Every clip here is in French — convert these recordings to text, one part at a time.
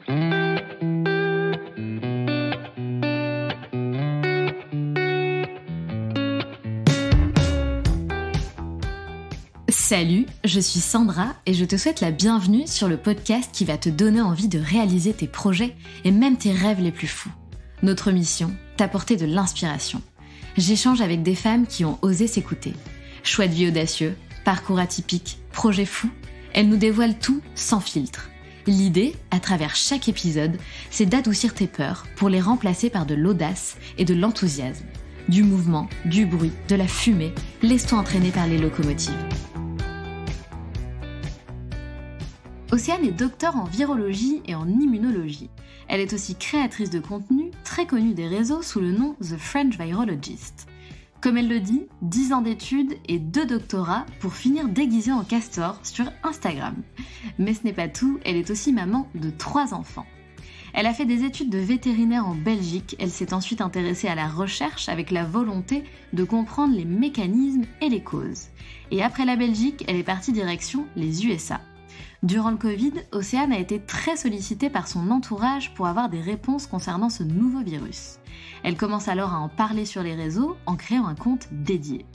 Salut, je suis Sandra et je te souhaite la bienvenue sur le podcast qui va te donner envie de réaliser tes projets et même tes rêves les plus fous. Notre mission, t'apporter de l'inspiration. J'échange avec des femmes qui ont osé s'écouter. Choix de vie audacieux, parcours atypique, projets fous, elles nous dévoilent tout sans filtre. L'idée, à travers chaque épisode, c'est d'adoucir tes peurs pour les remplacer par de l'audace et de l'enthousiasme. Du mouvement, du bruit, de la fumée, laisse-toi entraîner par les locomotives. Océane est docteure en virologie et en immunologie. Elle est aussi créatrice de contenu, très connue des réseaux sous le nom The French Virologist. Comme elle le dit, 10 ans d'études et 2 doctorats pour finir déguisée en castor sur Instagram. Mais ce n'est pas tout, elle est aussi maman de 3 enfants. Elle a fait des études de vétérinaire en Belgique, elle s'est ensuite intéressée à la recherche avec la volonté de comprendre les mécanismes et les causes. Et après la Belgique, elle est partie direction les USA. Durant le Covid, Océane a été très sollicitée par son entourage pour avoir des réponses concernant ce nouveau virus. Elle commence alors à en parler sur les réseaux en créant un compte dédié.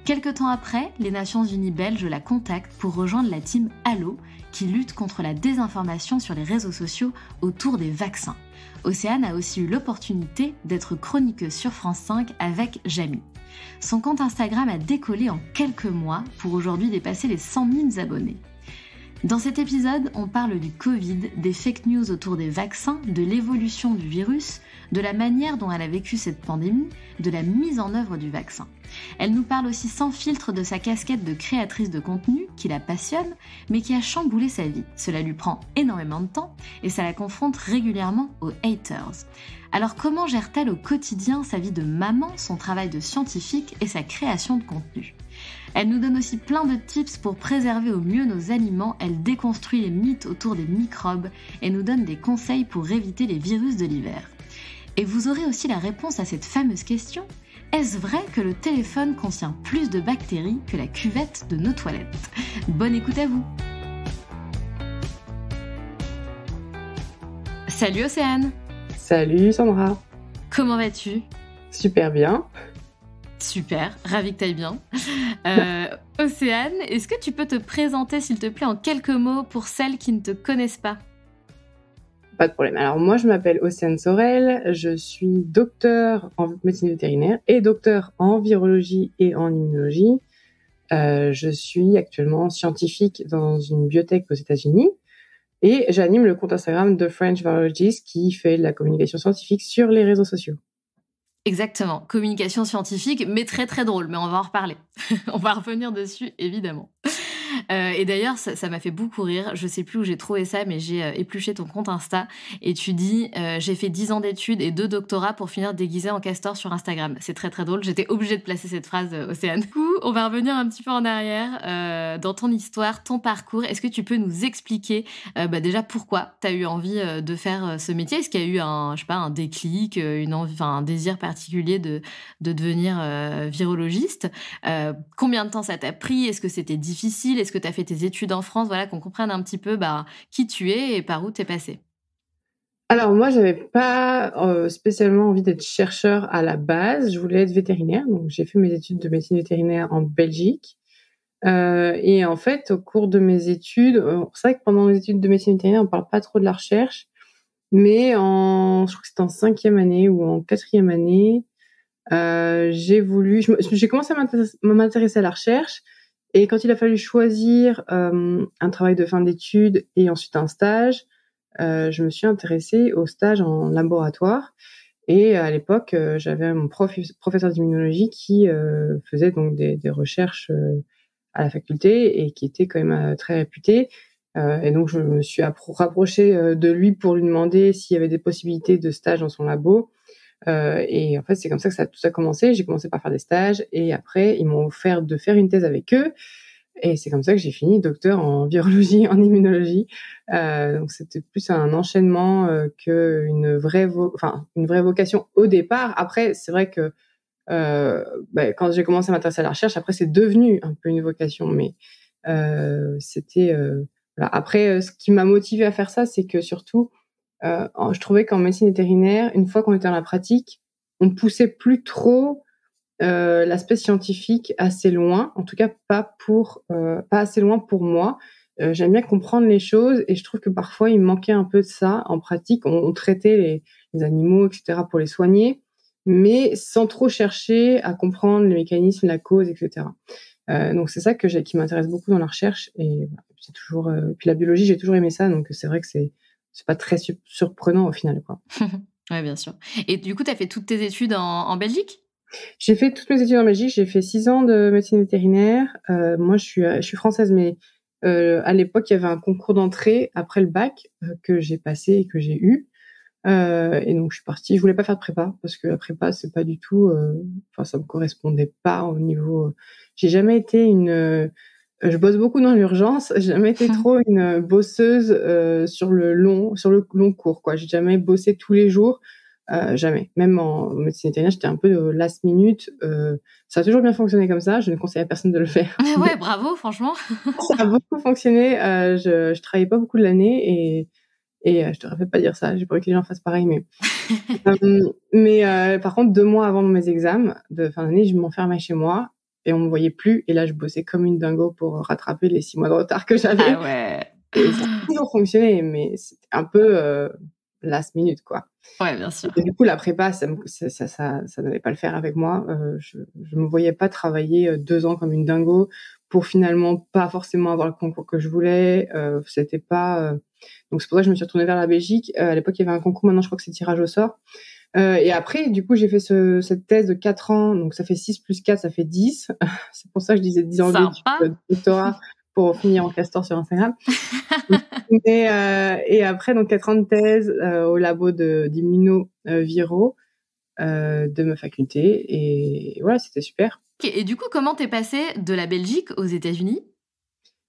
Quelque temps après, les Nations Unies belges la contactent pour rejoindre la team Allo qui lutte contre la désinformation sur les réseaux sociaux autour des vaccins. Océane a aussi eu l'opportunité d'être chroniqueuse sur France 5 avec Jamy. Son compte Instagram a décollé en quelques mois pour aujourd'hui dépasser les 100 000 abonnés. Dans cet épisode, on parle du Covid, des fake news autour des vaccins, de l'évolution du virus, de la manière dont elle a vécu cette pandémie, de la mise en œuvre du vaccin. Elle nous parle aussi sans filtre de sa casquette de créatrice de contenu, qui la passionne, mais qui a chamboulé sa vie. Cela lui prend énormément de temps et ça la confronte régulièrement aux haters. Alors comment gère-t-elle au quotidien sa vie de maman, son travail de scientifique et sa création de contenu ? Elle nous donne aussi plein de tips pour préserver au mieux nos aliments, elle déconstruit les mythes autour des microbes et nous donne des conseils pour éviter les virus de l'hiver. Et vous aurez aussi la réponse à cette fameuse question: est-ce vrai que le téléphone contient plus de bactéries que la cuvette de nos toilettes ? Bonne écoute à vous. Salut Océane. Salut Sandra. Comment vas-tu ? Super bien. Super, ravie que t'ailles bien. Océane, est-ce que tu peux te présenter s'il te plaît en quelques mots pour celles qui ne te connaissent pas ? Pas de problème. Alors moi je m'appelle Océane Sorel, je suis docteure en médecine vétérinaire et docteure en virologie et en immunologie. Je suis actuellement scientifique dans une biotech aux États-Unis et j'anime le compte Instagram de French Virologist qui fait de la communication scientifique sur les réseaux sociaux. Exactement, communication scientifique, mais très très drôle, mais on va en reparler. On va revenir dessus, évidemment. Et d'ailleurs, ça m'a fait beaucoup rire. Je sais plus où j'ai trouvé ça, mais j'ai épluché ton compte Insta et tu dis j'ai fait 10 ans d'études et 2 doctorats pour finir déguisée en castor sur Instagram. C'est très très drôle. J'étais obligée de placer cette phrase, Océane. Du coup, on va revenir un petit peu en arrière dans ton histoire, ton parcours. Est-ce que tu peux nous expliquer déjà pourquoi tu as eu envie de faire ce métier ? Est-ce qu'il y a eu un déclic, une envie, un désir particulier de devenir virologiste ? Combien de temps ça t'a pris ? Est-ce que c'était difficile ? Est-ce que tu as fait tes études en France ? Voilà, qu'on comprenne un petit peu qui tu es et par où tu es passé. Alors moi, j'avais pas spécialement envie d'être chercheur à la base. Je voulais être vétérinaire, donc j'ai fait mes études de médecine vétérinaire en Belgique. Et en fait, au cours de mes études, c'est vrai que pendant mes études de médecine vétérinaire, on parle pas trop de la recherche, mais je crois que c'était en 5e année ou en 4e année, j'ai commencé à m'intéresser à la recherche. Et quand il a fallu choisir un travail de fin d'études et ensuite un stage, je me suis intéressée au stage en laboratoire. Et à l'époque, j'avais mon professeur d'immunologie qui faisait donc des recherches à la faculté et qui était quand même très réputé. Et donc, je me suis rapprochée de lui pour lui demander s'il y avait des possibilités de stage dans son labo. Et en fait, c'est comme ça que tout ça a commencé. J'ai commencé par faire des stages et après, ils m'ont offert de faire une thèse avec eux. Et c'est comme ça que j'ai fini docteur en virologie, en immunologie. Donc, c'était plus un enchaînement qu'une vraie vocation au départ. Après, c'est vrai que quand j'ai commencé à m'intéresser à la recherche, après, c'est devenu un peu une vocation. Mais c'était... voilà. Après, ce qui m'a motivée à faire ça, c'est que surtout, Je trouvais qu'en médecine vétérinaire, une fois qu'on était dans la pratique, on poussait plus trop l'aspect scientifique assez loin, en tout cas pas assez loin pour moi. J'aime bien comprendre les choses et je trouve que parfois il manquait un peu de ça en pratique. On traitait les animaux, etc. pour les soigner, mais sans trop chercher à comprendre les mécanismes, la cause, etc. Donc c'est ça qui m'intéresse beaucoup dans la recherche et voilà, c'est toujours. Puis la biologie, j'ai toujours aimé ça, donc c'est vrai que c'est pas très surprenant au final, quoi. Ouais, bien sûr. Et du coup, tu as fait toutes tes études en Belgique? J'ai fait toutes mes études en Belgique, j'ai fait 6 ans de médecine vétérinaire. Moi, je suis française, mais à l'époque, il y avait un concours d'entrée après le bac que j'ai passé et que j'ai eu. Et donc, je suis partie. Je voulais pas faire de prépa parce que la prépa, c'est pas du tout. Enfin, ça me correspondait pas au niveau. J'ai jamais été je bosse beaucoup dans l'urgence. J'ai jamais été trop une bosseuse sur le long cours, quoi. J'ai jamais bossé tous les jours. Jamais. Même en médecine vétérinaire, j'étais un peu last minute. Ça a toujours bien fonctionné comme ça. Je ne conseille à personne de le faire. Ouais, bravo, franchement. Ça a beaucoup fonctionné. Je travaillais pas beaucoup de l'année et je devrais pas dire ça. J'ai pas envie que les gens fassent pareil, mais par contre, 2 mois avant mes examens de fin d'année, je m'enfermais chez moi et on me voyait plus. Et là, je bossais comme une dingo pour rattraper les 6 mois de retard que j'avais. Ah ouais. Et ça a toujours fonctionné, mais c'était un peu last minute, quoi. Ouais, bien sûr. Et du coup, la prépa, ça n'allait pas le faire avec moi. Je me voyais pas travailler 2 ans comme une dingo pour finalement pas forcément avoir le concours que je voulais. C'était pas. Donc c'est pour ça que je me suis retournée vers la Belgique. À l'époque, il y avait un concours. Maintenant, je crois que c'est tirage au sort. Et après, du coup, j'ai fait cette thèse de 4 ans. Donc ça fait 6 plus 4, ça fait 10. C'est pour ça que je disais 10 ans d'études Sympa. de doctorat pour finir en castor sur Instagram. Et après, donc 4 ans de thèse au labo d'immunoviraux de ma faculté. Et voilà, c'était super. Et du coup, comment t'es passée de la Belgique aux États-Unis?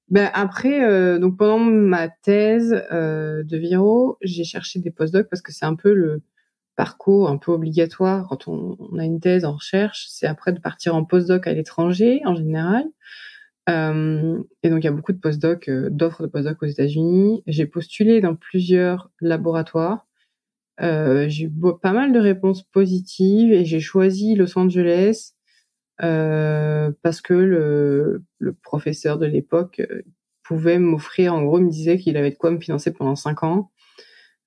Ben après, donc pendant ma thèse de viro, j'ai cherché des postdocs parce que c'est un peu le parcours un peu obligatoire quand on a une thèse en recherche. C'est après de partir en postdoc à l'étranger en général. Et donc il y a beaucoup de postdocs, d'offres de postdoc aux États-Unis. J'ai postulé dans plusieurs laboratoires. J'ai eu pas mal de réponses positives et j'ai choisi Los Angeles parce que le professeur de l'époque pouvait m'offrir, en gros, il me disait qu'il avait de quoi me financer pendant 5 ans.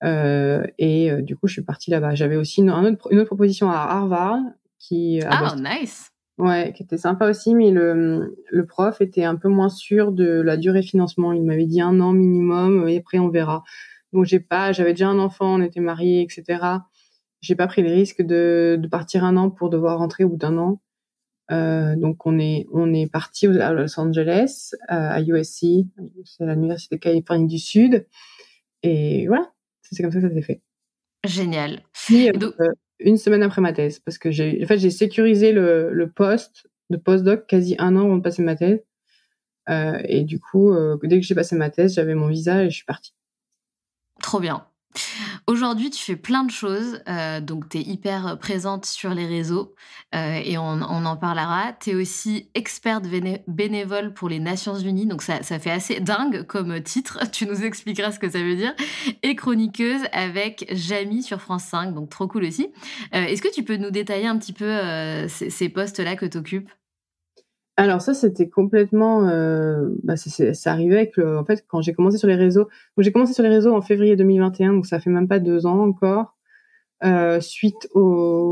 Et du coup, je suis partie là-bas. J'avais aussi une autre proposition à Harvard à Ah, Boston. nice. Ouais, qui était sympa aussi, mais le prof était un peu moins sûr de la durée de financement. Il m'avait dit 1 an minimum et après on verra. Donc j'avais déjà un enfant, on était mariés, etc. J'ai pas pris le risque de partir 1 an pour devoir rentrer au bout d'1 an. Donc on est parti à Los Angeles, à USC, c'est l'université de Californie du Sud, et voilà, c'est comme ça que ça s'est fait. Génial. Puis Et donc, 1 semaine après ma thèse, parce que j'ai sécurisé le poste de postdoc quasi 1 an avant de passer ma thèse. Et du coup, dès que j'ai passé ma thèse, j'avais mon visa et je suis partie. trop bien. Aujourd'hui, tu fais plein de choses, donc tu es hyper présente sur les réseaux, et on en parlera. Tu es aussi experte bénévole pour les Nations Unies, donc ça fait assez dingue comme titre, tu nous expliqueras ce que ça veut dire, et chroniqueuse avec Jamie sur France 5, donc trop cool aussi. Est-ce que tu peux nous détailler un petit peu, ces postes-là que tu occupes? Alors ça, c'était complètement, c'est arrivé en fait, quand j'ai commencé sur les réseaux. Donc j'ai commencé sur les réseaux en février 2021, donc ça fait même pas 2 ans encore, suite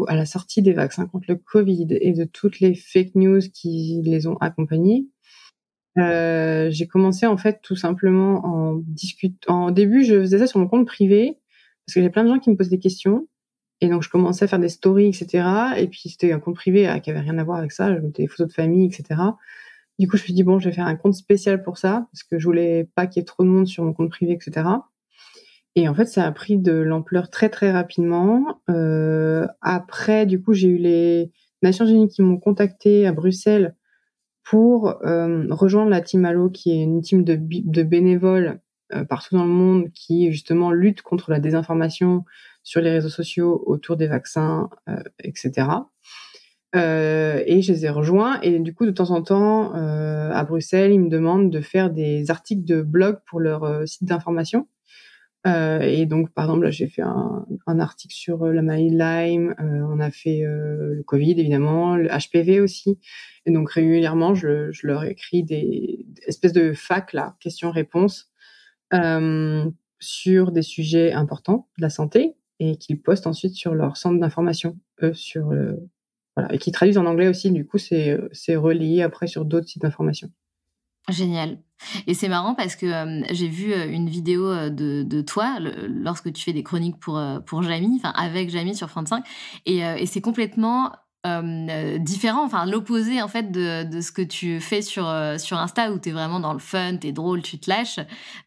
à la sortie des vaccins contre le Covid et de toutes les fake news qui les ont accompagnés. J'ai commencé en fait tout simplement en début, je faisais ça sur mon compte privé parce que j'avais plein de gens qui me posaient des questions. Et donc, je commençais à faire des stories, etc. Et puis, c'était un compte privé qui avait rien à voir avec ça. Je mettais des photos de famille, etc. Du coup, je me suis dit, bon, je vais faire un compte spécial pour ça, parce que je voulais pas qu'il y ait trop de monde sur mon compte privé, etc. Et en fait, ça a pris de l'ampleur très, très rapidement. Après, du coup, j'ai eu les Nations Unies qui m'ont contacté à Bruxelles pour rejoindre la Team Allo, qui est une team de bénévoles partout dans le monde qui, justement, lutte contre la désinformation sur les réseaux sociaux autour des vaccins, etc. Et je les ai rejoints. Et du coup, de temps en temps, à Bruxelles, ils me demandent de faire des articles de blog pour leur site d'information. Et donc, par exemple, là, j'ai fait un article sur la maladie de Lyme. On a fait le Covid, évidemment, le HPV aussi. Et donc, régulièrement, je leur écris des espèces de fac, là, questions-réponses, sur des sujets importants de la santé et qu'ils postent ensuite sur leur centre d'information, sur voilà, et qui traduisent en anglais aussi. Du coup, c'est relayé après sur d'autres sites d'information. Génial. Et c'est marrant parce que, j'ai vu, une vidéo, de toi lorsque tu fais des chroniques pour Jamie, enfin avec Jamie sur France 5 et c'est complètement, différent, enfin l'opposé en fait de ce que tu fais sur Insta où tu es vraiment dans le fun, tu es drôle, tu te lâches,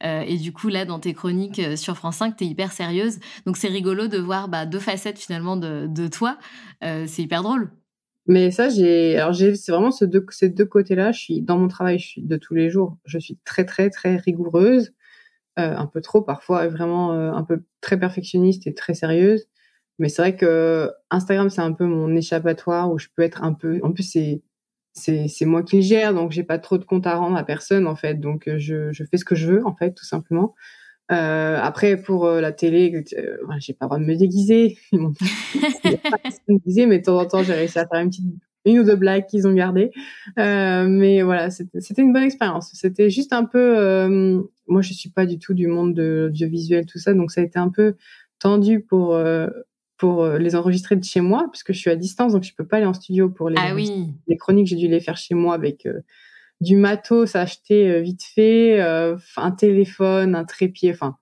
et du coup là dans tes chroniques, sur France 5, tu es hyper sérieuse. Donc c'est rigolo de voir, bah, 2 facettes finalement de toi, c'est hyper drôle. Mais ça, c'est vraiment ces deux côtés-là. Dans mon travail, je suis de tous les jours, je suis très, très, très rigoureuse, un peu trop parfois, et vraiment un peu très perfectionniste et très sérieuse. Mais c'est vrai que Instagram, c'est un peu mon échappatoire où je peux être un peu. En plus, c'est moi qui le gère, donc j'ai pas trop de compte à rendre à personne en fait. Donc je fais ce que je veux en fait, tout simplement. Après, pour la télé, voilà, j'ai pas le droit de me déguiser. Ils m'ont dit, il y a pas de me déguiser, mais de temps en temps, j'ai réussi à faire une ou deux blagues qu'ils ont gardées. Mais voilà, c'était une bonne expérience. C'était juste un peu, moi, je suis pas du tout du monde de l'audiovisuel, tout ça, donc ça a été un peu tendu pour les enregistrer de chez moi, puisque je suis à distance, donc je peux pas aller en studio pour les Ah enregistrer. oui! Les chroniques, j'ai dû les faire chez moi avec du matos acheté vite fait, un téléphone, un trépied, enfin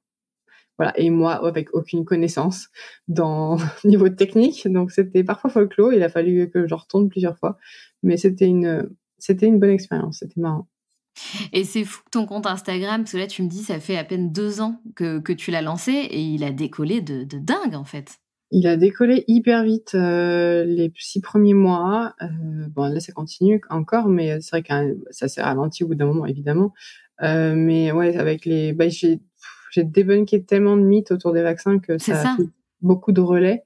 voilà. Et moi, avec aucune connaissance dans niveau technique, donc c'était parfois folklore. Il a fallu que je retourne plusieurs fois, mais c'était une bonne expérience. C'était marrant. Et c'est fou que ton compte Instagram, parce que là, tu me dis, ça fait à peine 2 ans que tu l'as lancé et il a décollé de dingue, en fait. Il a décollé hyper vite les 6 premiers mois. Bon, là, ça continue encore, mais c'est vrai que ça s'est ralenti au bout d'un moment, évidemment. Mais ouais, j'ai débunké tellement de mythes autour des vaccins que C'est ça a ça. fait beaucoup de relais.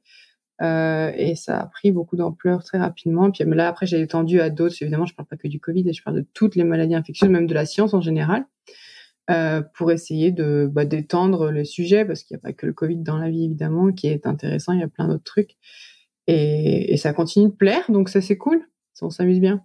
Et ça a pris beaucoup d'ampleur très rapidement. Puis là, après, j'ai étendu à d'autres. Évidemment, je parle pas que du Covid, je parle de toutes les maladies infectieuses, même de la science en général, pour essayer d'étendre le sujet, parce qu'il n'y a pas que le Covid dans la vie, évidemment, qui est intéressant. Il y a plein d'autres trucs. Et ça continue de plaire, donc ça, c'est cool. On s'amuse bien.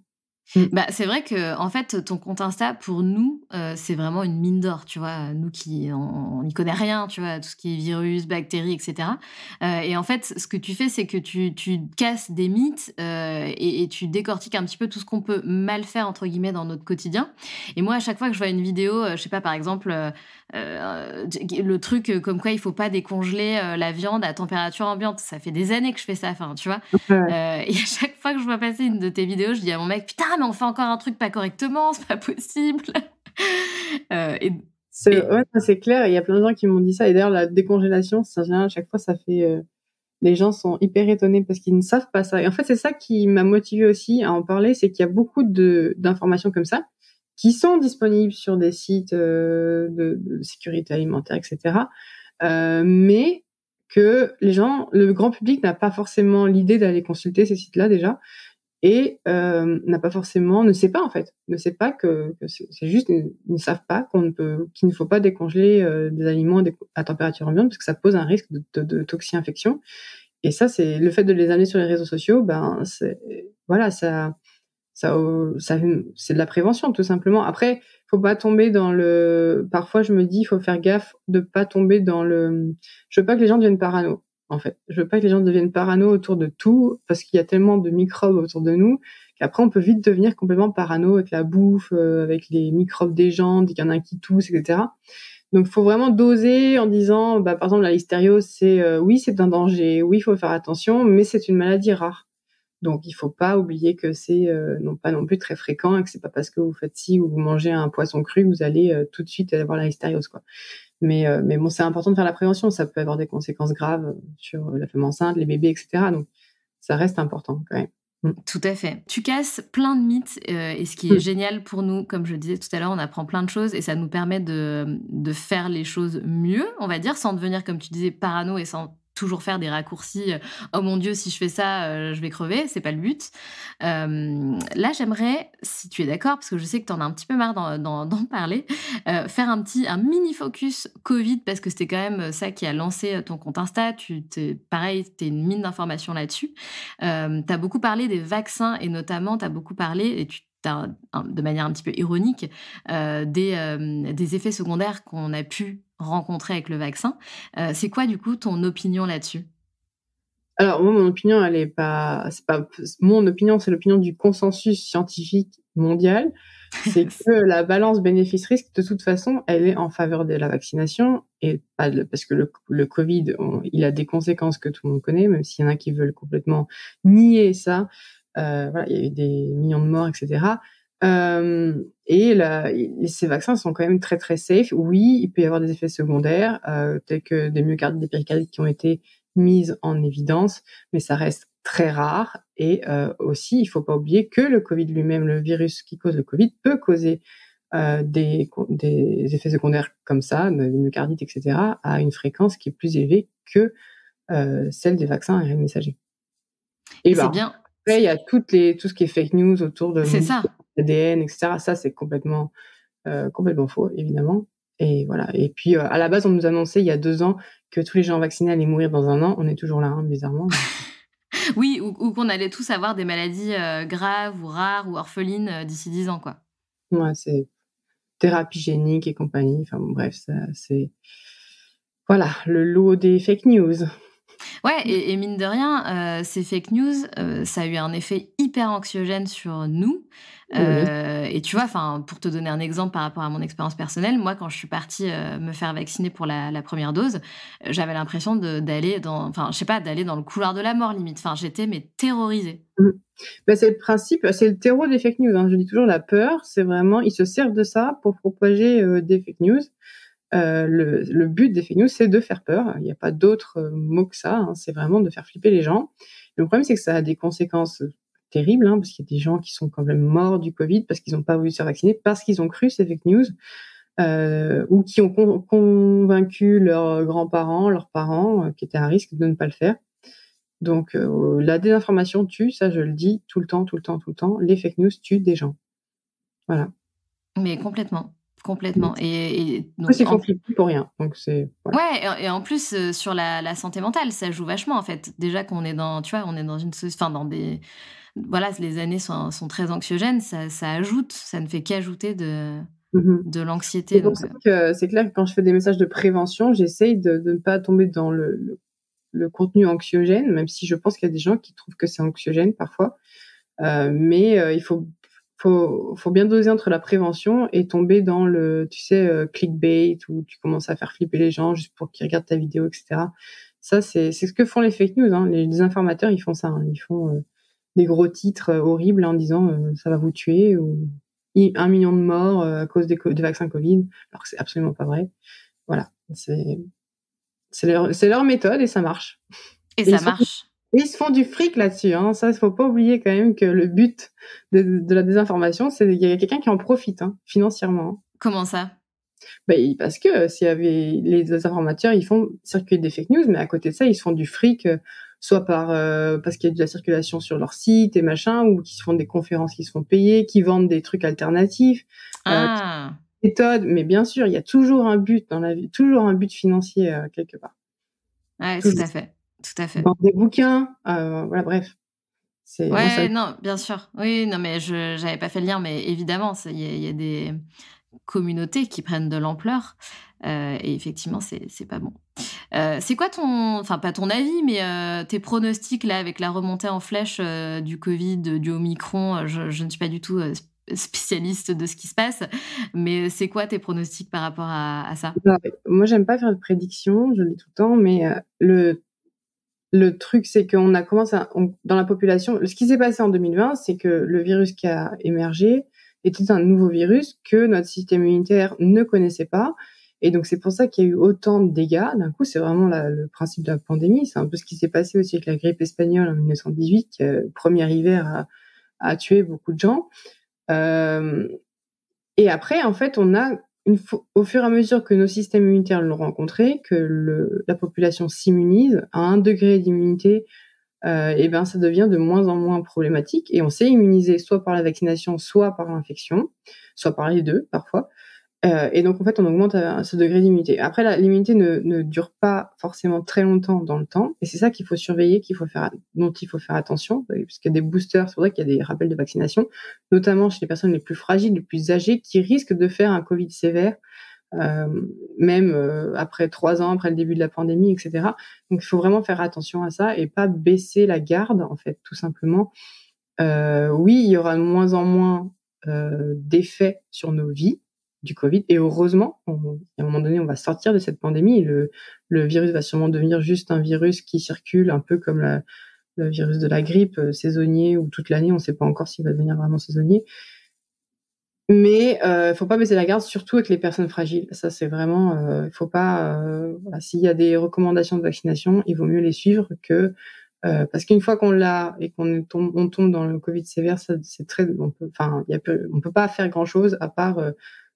Mm. Bah, c'est vrai que en fait, ton compte Insta, pour nous, c'est vraiment une mine d'or, tu vois? Nous qui on n'y connaît rien, tu vois? Tout ce qui est virus, bactéries et cetera. Et en fait, ce que tu fais, c'est que tu casses des mythes, et tu décortiques un petit peu tout ce qu'on peut «mal faire» entre guillemets dans notre quotidien. Et moi, à chaque fois que je vois une vidéo, je sais pas, par exemple, le truc, comme quoi il faut pas décongeler, la viande à température ambiante. Ça fait des années que je fais ça, enfin, tu vois? Ouais. Et à chaque fois que je vois passer une de tes vidéos, je dis à mon mec: «Putain, mais on fait encore un truc pas correctement, c'est pas possible». Et et Ouais, c'est clair. Il y a plein de gens qui m'ont dit ça. Et d'ailleurs, la décongélation, ça vient à chaque fois, ça fait. Les gens sont hyper étonnés parce qu'ils ne savent pas ça. Et en fait, c'est ça qui m'a motivée aussi à en parler, c'est qu'il y a beaucoup d'informations comme ça qui sont disponibles sur des sites de sécurité alimentaire, etc. Mais que le grand public n'a pas forcément l'idée d'aller consulter ces sites-là déjà, et ne sait pas en fait, ne sait pas que c'est juste, ils ne savent pas qu'il ne faut pas décongeler des aliments à température ambiante parce que ça pose un risque de toxi-infection. Et ça, c'est le fait de les amener sur les réseaux sociaux, ben voilà, ça c'est de la prévention tout simplement. Après, faut pas tomber parfois je me dis, il faut faire gaffe de pas tomber je veux pas que les gens deviennent parano. En fait, je veux pas que les gens deviennent parano autour de tout parce qu'il y a tellement de microbes autour de nous qu'après on peut vite devenir complètement parano avec la bouffe, avec les microbes des gens, dès qu'il y en a un qui tousse, etc. Donc, il faut vraiment doser en disant, par exemple, la listériose, oui, c'est un danger, oui, il faut faire attention, mais c'est une maladie rare. Donc, il faut pas oublier que c'est pas non plus très fréquent et que c'est pas parce que vous faites ci ou vous mangez un poisson cru que vous allez tout de suite avoir la listériose, quoi. Mais bon, c'est important de faire la prévention. Ça peut avoir des conséquences graves sur la femme enceinte, les bébés, etc. Donc, ça reste important quand même. Mm. tout à fait. Tu casses plein de mythes, et ce qui est Mm. génial pour nous, comme je le disais tout à l'heure, on apprend plein de choses et ça nous permet de faire les choses mieux, on va dire, sans devenir, comme tu disais, parano et sans toujours faire des raccourcis. Oh mon Dieu, si je fais ça, je vais crever. C'est pas le but. Là, j'aimerais, si tu es d'accord, parce que je sais que tu en as un petit peu marre d'en parler, faire un mini focus Covid, parce que c'était quand même ça qui a lancé ton compte Insta. Pareil, t'es une mine d'informations là-dessus. Tu as beaucoup parlé des vaccins et notamment, tu as beaucoup parlé, et de manière un petit peu ironique, des effets secondaires qu'on a pu rencontrer avec le vaccin. C'est quoi, du coup, ton opinion là-dessus? Alors, moi, mon opinion, c'est pas mon opinion, c'est l'opinion du consensus scientifique mondial. C'est que la balance bénéfice-risque, de toute façon, elle est en faveur de la vaccination et parce que le Covid, il a des conséquences que tout le monde connaît, même s'il y en a qui veulent complètement nier ça. Voilà, il y a eu des millions de morts, etc. Ces vaccins sont quand même très, très safe. Oui, il peut y avoir des effets secondaires, tels que des myocardites, des péricardites qui ont été mises en évidence, mais ça reste très rare. Et aussi, il faut pas oublier que le Covid lui-même, le virus qui cause le Covid, peut causer des effets secondaires comme ça, des myocardites, etc., à une fréquence qui est plus élevée que celle des vaccins ARN messagers. Et c'est bien. Après, il y a tout ce qui est fake news autour de C'est ça. l'ADN, etc. Ça, c'est complètement faux, évidemment. Et voilà. Et puis, à la base, on nous annonçait il y a 2 ans que tous les gens vaccinés allaient mourir dans 1 an. On est toujours là, hein, bizarrement. Oui, ou qu'on allait tous avoir des maladies graves ou rares ou orphelines d'ici 10 ans, quoi. Ouais, c'est thérapie génique et compagnie. Enfin, bon, bref, ça, c'est... Voilà, le lot des fake news. Ouais, et mine de rien, ces fake news, ça a eu un effet hyper anxiogène sur nous. Oui. Et tu vois, enfin, pour te donner un exemple par rapport à mon expérience personnelle, moi, quand je suis partie me faire vacciner pour la première dose, j'avais l'impression d'aller d'aller dans le couloir de la mort limite. Enfin, j'étais mais terrorisée. Ben, c'est le principe, c'est le terreau des fake news. Hein. Je dis toujours, la peur, c'est vraiment, ils se servent de ça pour propager des fake news. Le but des fake news, c'est de faire peur. Il n'y a pas d'autre mot que ça. Hein. C'est vraiment de faire flipper les gens. Le problème, c'est que ça a des conséquences terribles, hein, parce qu'il y a des gens qui sont quand même morts du Covid parce qu'ils n'ont pas voulu se faire vacciner, parce qu'ils ont cru ces fake news, ou qui ont convaincu leurs grands-parents, leurs parents, qui étaient à risque de ne pas le faire. Donc, la désinformation tue, ça je le dis tout le temps, tout le temps, tout le temps. Les fake news tuent des gens. Voilà. Mais complètement, complètement. Et En plus, donc, ils font flipper pour rien. Donc, c'est... Voilà. ouais, et en plus, sur la santé mentale, ça joue vachement, en fait. Déjà qu'on est dans, tu vois, on est dans dans des... Voilà, les années sont très anxiogènes, ça ajoute, ça ne fait qu'ajouter Mhm. de l'anxiété. C'est pour Donc, ça que c'est clair que quand je fais des messages de prévention, j'essaye de ne pas tomber dans le contenu anxiogène, même si je pense qu'il y a des gens qui trouvent que c'est anxiogène parfois. Mais il faut bien doser entre la prévention et tomber dans le, tu sais, clickbait, où tu commences à faire flipper les gens juste pour qu'ils regardent ta vidéo, etc. Ça, c'est ce que font les fake news. Hein. Les informateurs, ils font ça. Hein. Ils font des gros titres horribles en disant ça va vous tuer, ou 1 million de morts à cause des vaccins Covid, alors que c'est absolument pas vrai. Voilà, c'est leur méthode et ça marche. et ça marche. Ils se font du fric là-dessus. Hein. Ça, il faut pas oublier quand même que le but de la désinformation, c'est qu'il y a quelqu'un qui en profite, hein, financièrement. Comment ça? Ben, parce que s'il y avait les désinformateurs, ils font circuler des fake news, mais à côté de ça, ils se font du fric, soit parce qu'il y a de la circulation sur leur site et machin, ou qui se font des conférences qui se font payer, qui vendent des trucs alternatifs, Ah, méthodes. Mais bien sûr, il y a toujours un but dans la vie, toujours un but financier quelque part. ouais, tout Toujours. à fait, tout à fait. Dans des bouquins, voilà, bref. Moi, ça... Ouais, non, bien sûr. Oui, non, mais j'avais pas fait le lien, mais évidemment, il y a des communautés qui prennent de l'ampleur, et effectivement, c'est pas bon. C'est quoi enfin pas ton avis, mais tes pronostics là avec la remontée en flèche du Covid, du Omicron? Je ne suis pas du tout spécialiste de ce qui se passe, mais c'est quoi tes pronostics par rapport à ça? Bah, moi, j'aime pas faire de prédictions, je le dis tout le temps, mais le truc, c'est qu'on a commencé dans la population, ce qui s'est passé en 2020, c'est que le virus qui a émergé était un nouveau virus que notre système immunitaire ne connaissait pas. Et donc, c'est pour ça qu'il y a eu autant de dégâts. D'un coup, c'est vraiment le principe de la pandémie. C'est un peu ce qui s'est passé aussi avec la grippe espagnole en 1918, qui, premier hiver, a tué beaucoup de gens. Et après, en fait, on a au fur et à mesure que nos systèmes immunitaires l'ont rencontré, que la population s'immunise à un degré d'immunité, et ben ça devient de moins en moins problématique et on s'est immunisé soit par la vaccination, soit par l'infection, soit par les deux parfois. Et donc en fait on augmente ce degré d'immunité. Après l'immunité ne dure pas forcément très longtemps dans le temps et c'est ça qu'il faut surveiller, dont il faut faire attention, parce qu'il y a des boosters, c'est vrai qu'il y a des rappels de vaccination, notamment chez les personnes les plus fragiles, les plus âgées, qui risquent de faire un Covid sévère. Même après 3 ans, après le début de la pandémie, etc. Donc il faut vraiment faire attention à ça et pas baisser la garde, en fait, tout simplement. Oui, il y aura de moins en moins d'effets sur nos vies du Covid, et heureusement, à un moment donné, on va sortir de cette pandémie et le virus va sûrement devenir juste un virus qui circule, un peu comme le virus de la grippe, saisonnier, ou toute l'année, on ne sait pas encore s'il va devenir vraiment saisonnier. Mais faut pas baisser la garde, surtout avec les personnes fragiles. Ça, c'est vraiment, faut pas. Voilà, s'il y a des recommandations de vaccination, il vaut mieux les suivre parce qu'une fois qu'on l'a et on tombe dans le Covid sévère, ça, c'est très. On peut pas faire grand chose à part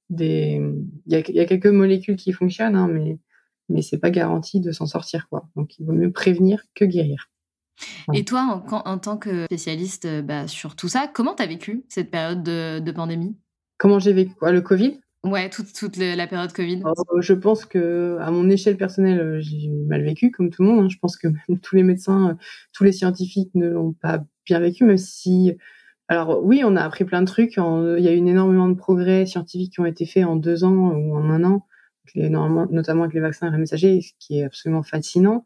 il y a quelques molécules qui fonctionnent, hein, mais c'est pas garanti de s'en sortir, quoi. Donc il vaut mieux prévenir que guérir. Et toi, en tant que spécialiste sur tout ça, comment tu as vécu cette période de pandémie? Comment j'ai vécu quoi? Le Covid? Ouais, toute la période Covid. Je pense que, à mon échelle personnelle, j'ai mal vécu comme tout le monde, hein. Je pense que même tous les médecins, tous les scientifiques ne l'ont pas bien vécu, même si alors oui, on a appris plein de trucs. Il y a eu énormément de progrès scientifiques qui ont été faits en 2 ans ou en 1 an, notamment avec les vaccins RNA messagers, ce qui est absolument fascinant.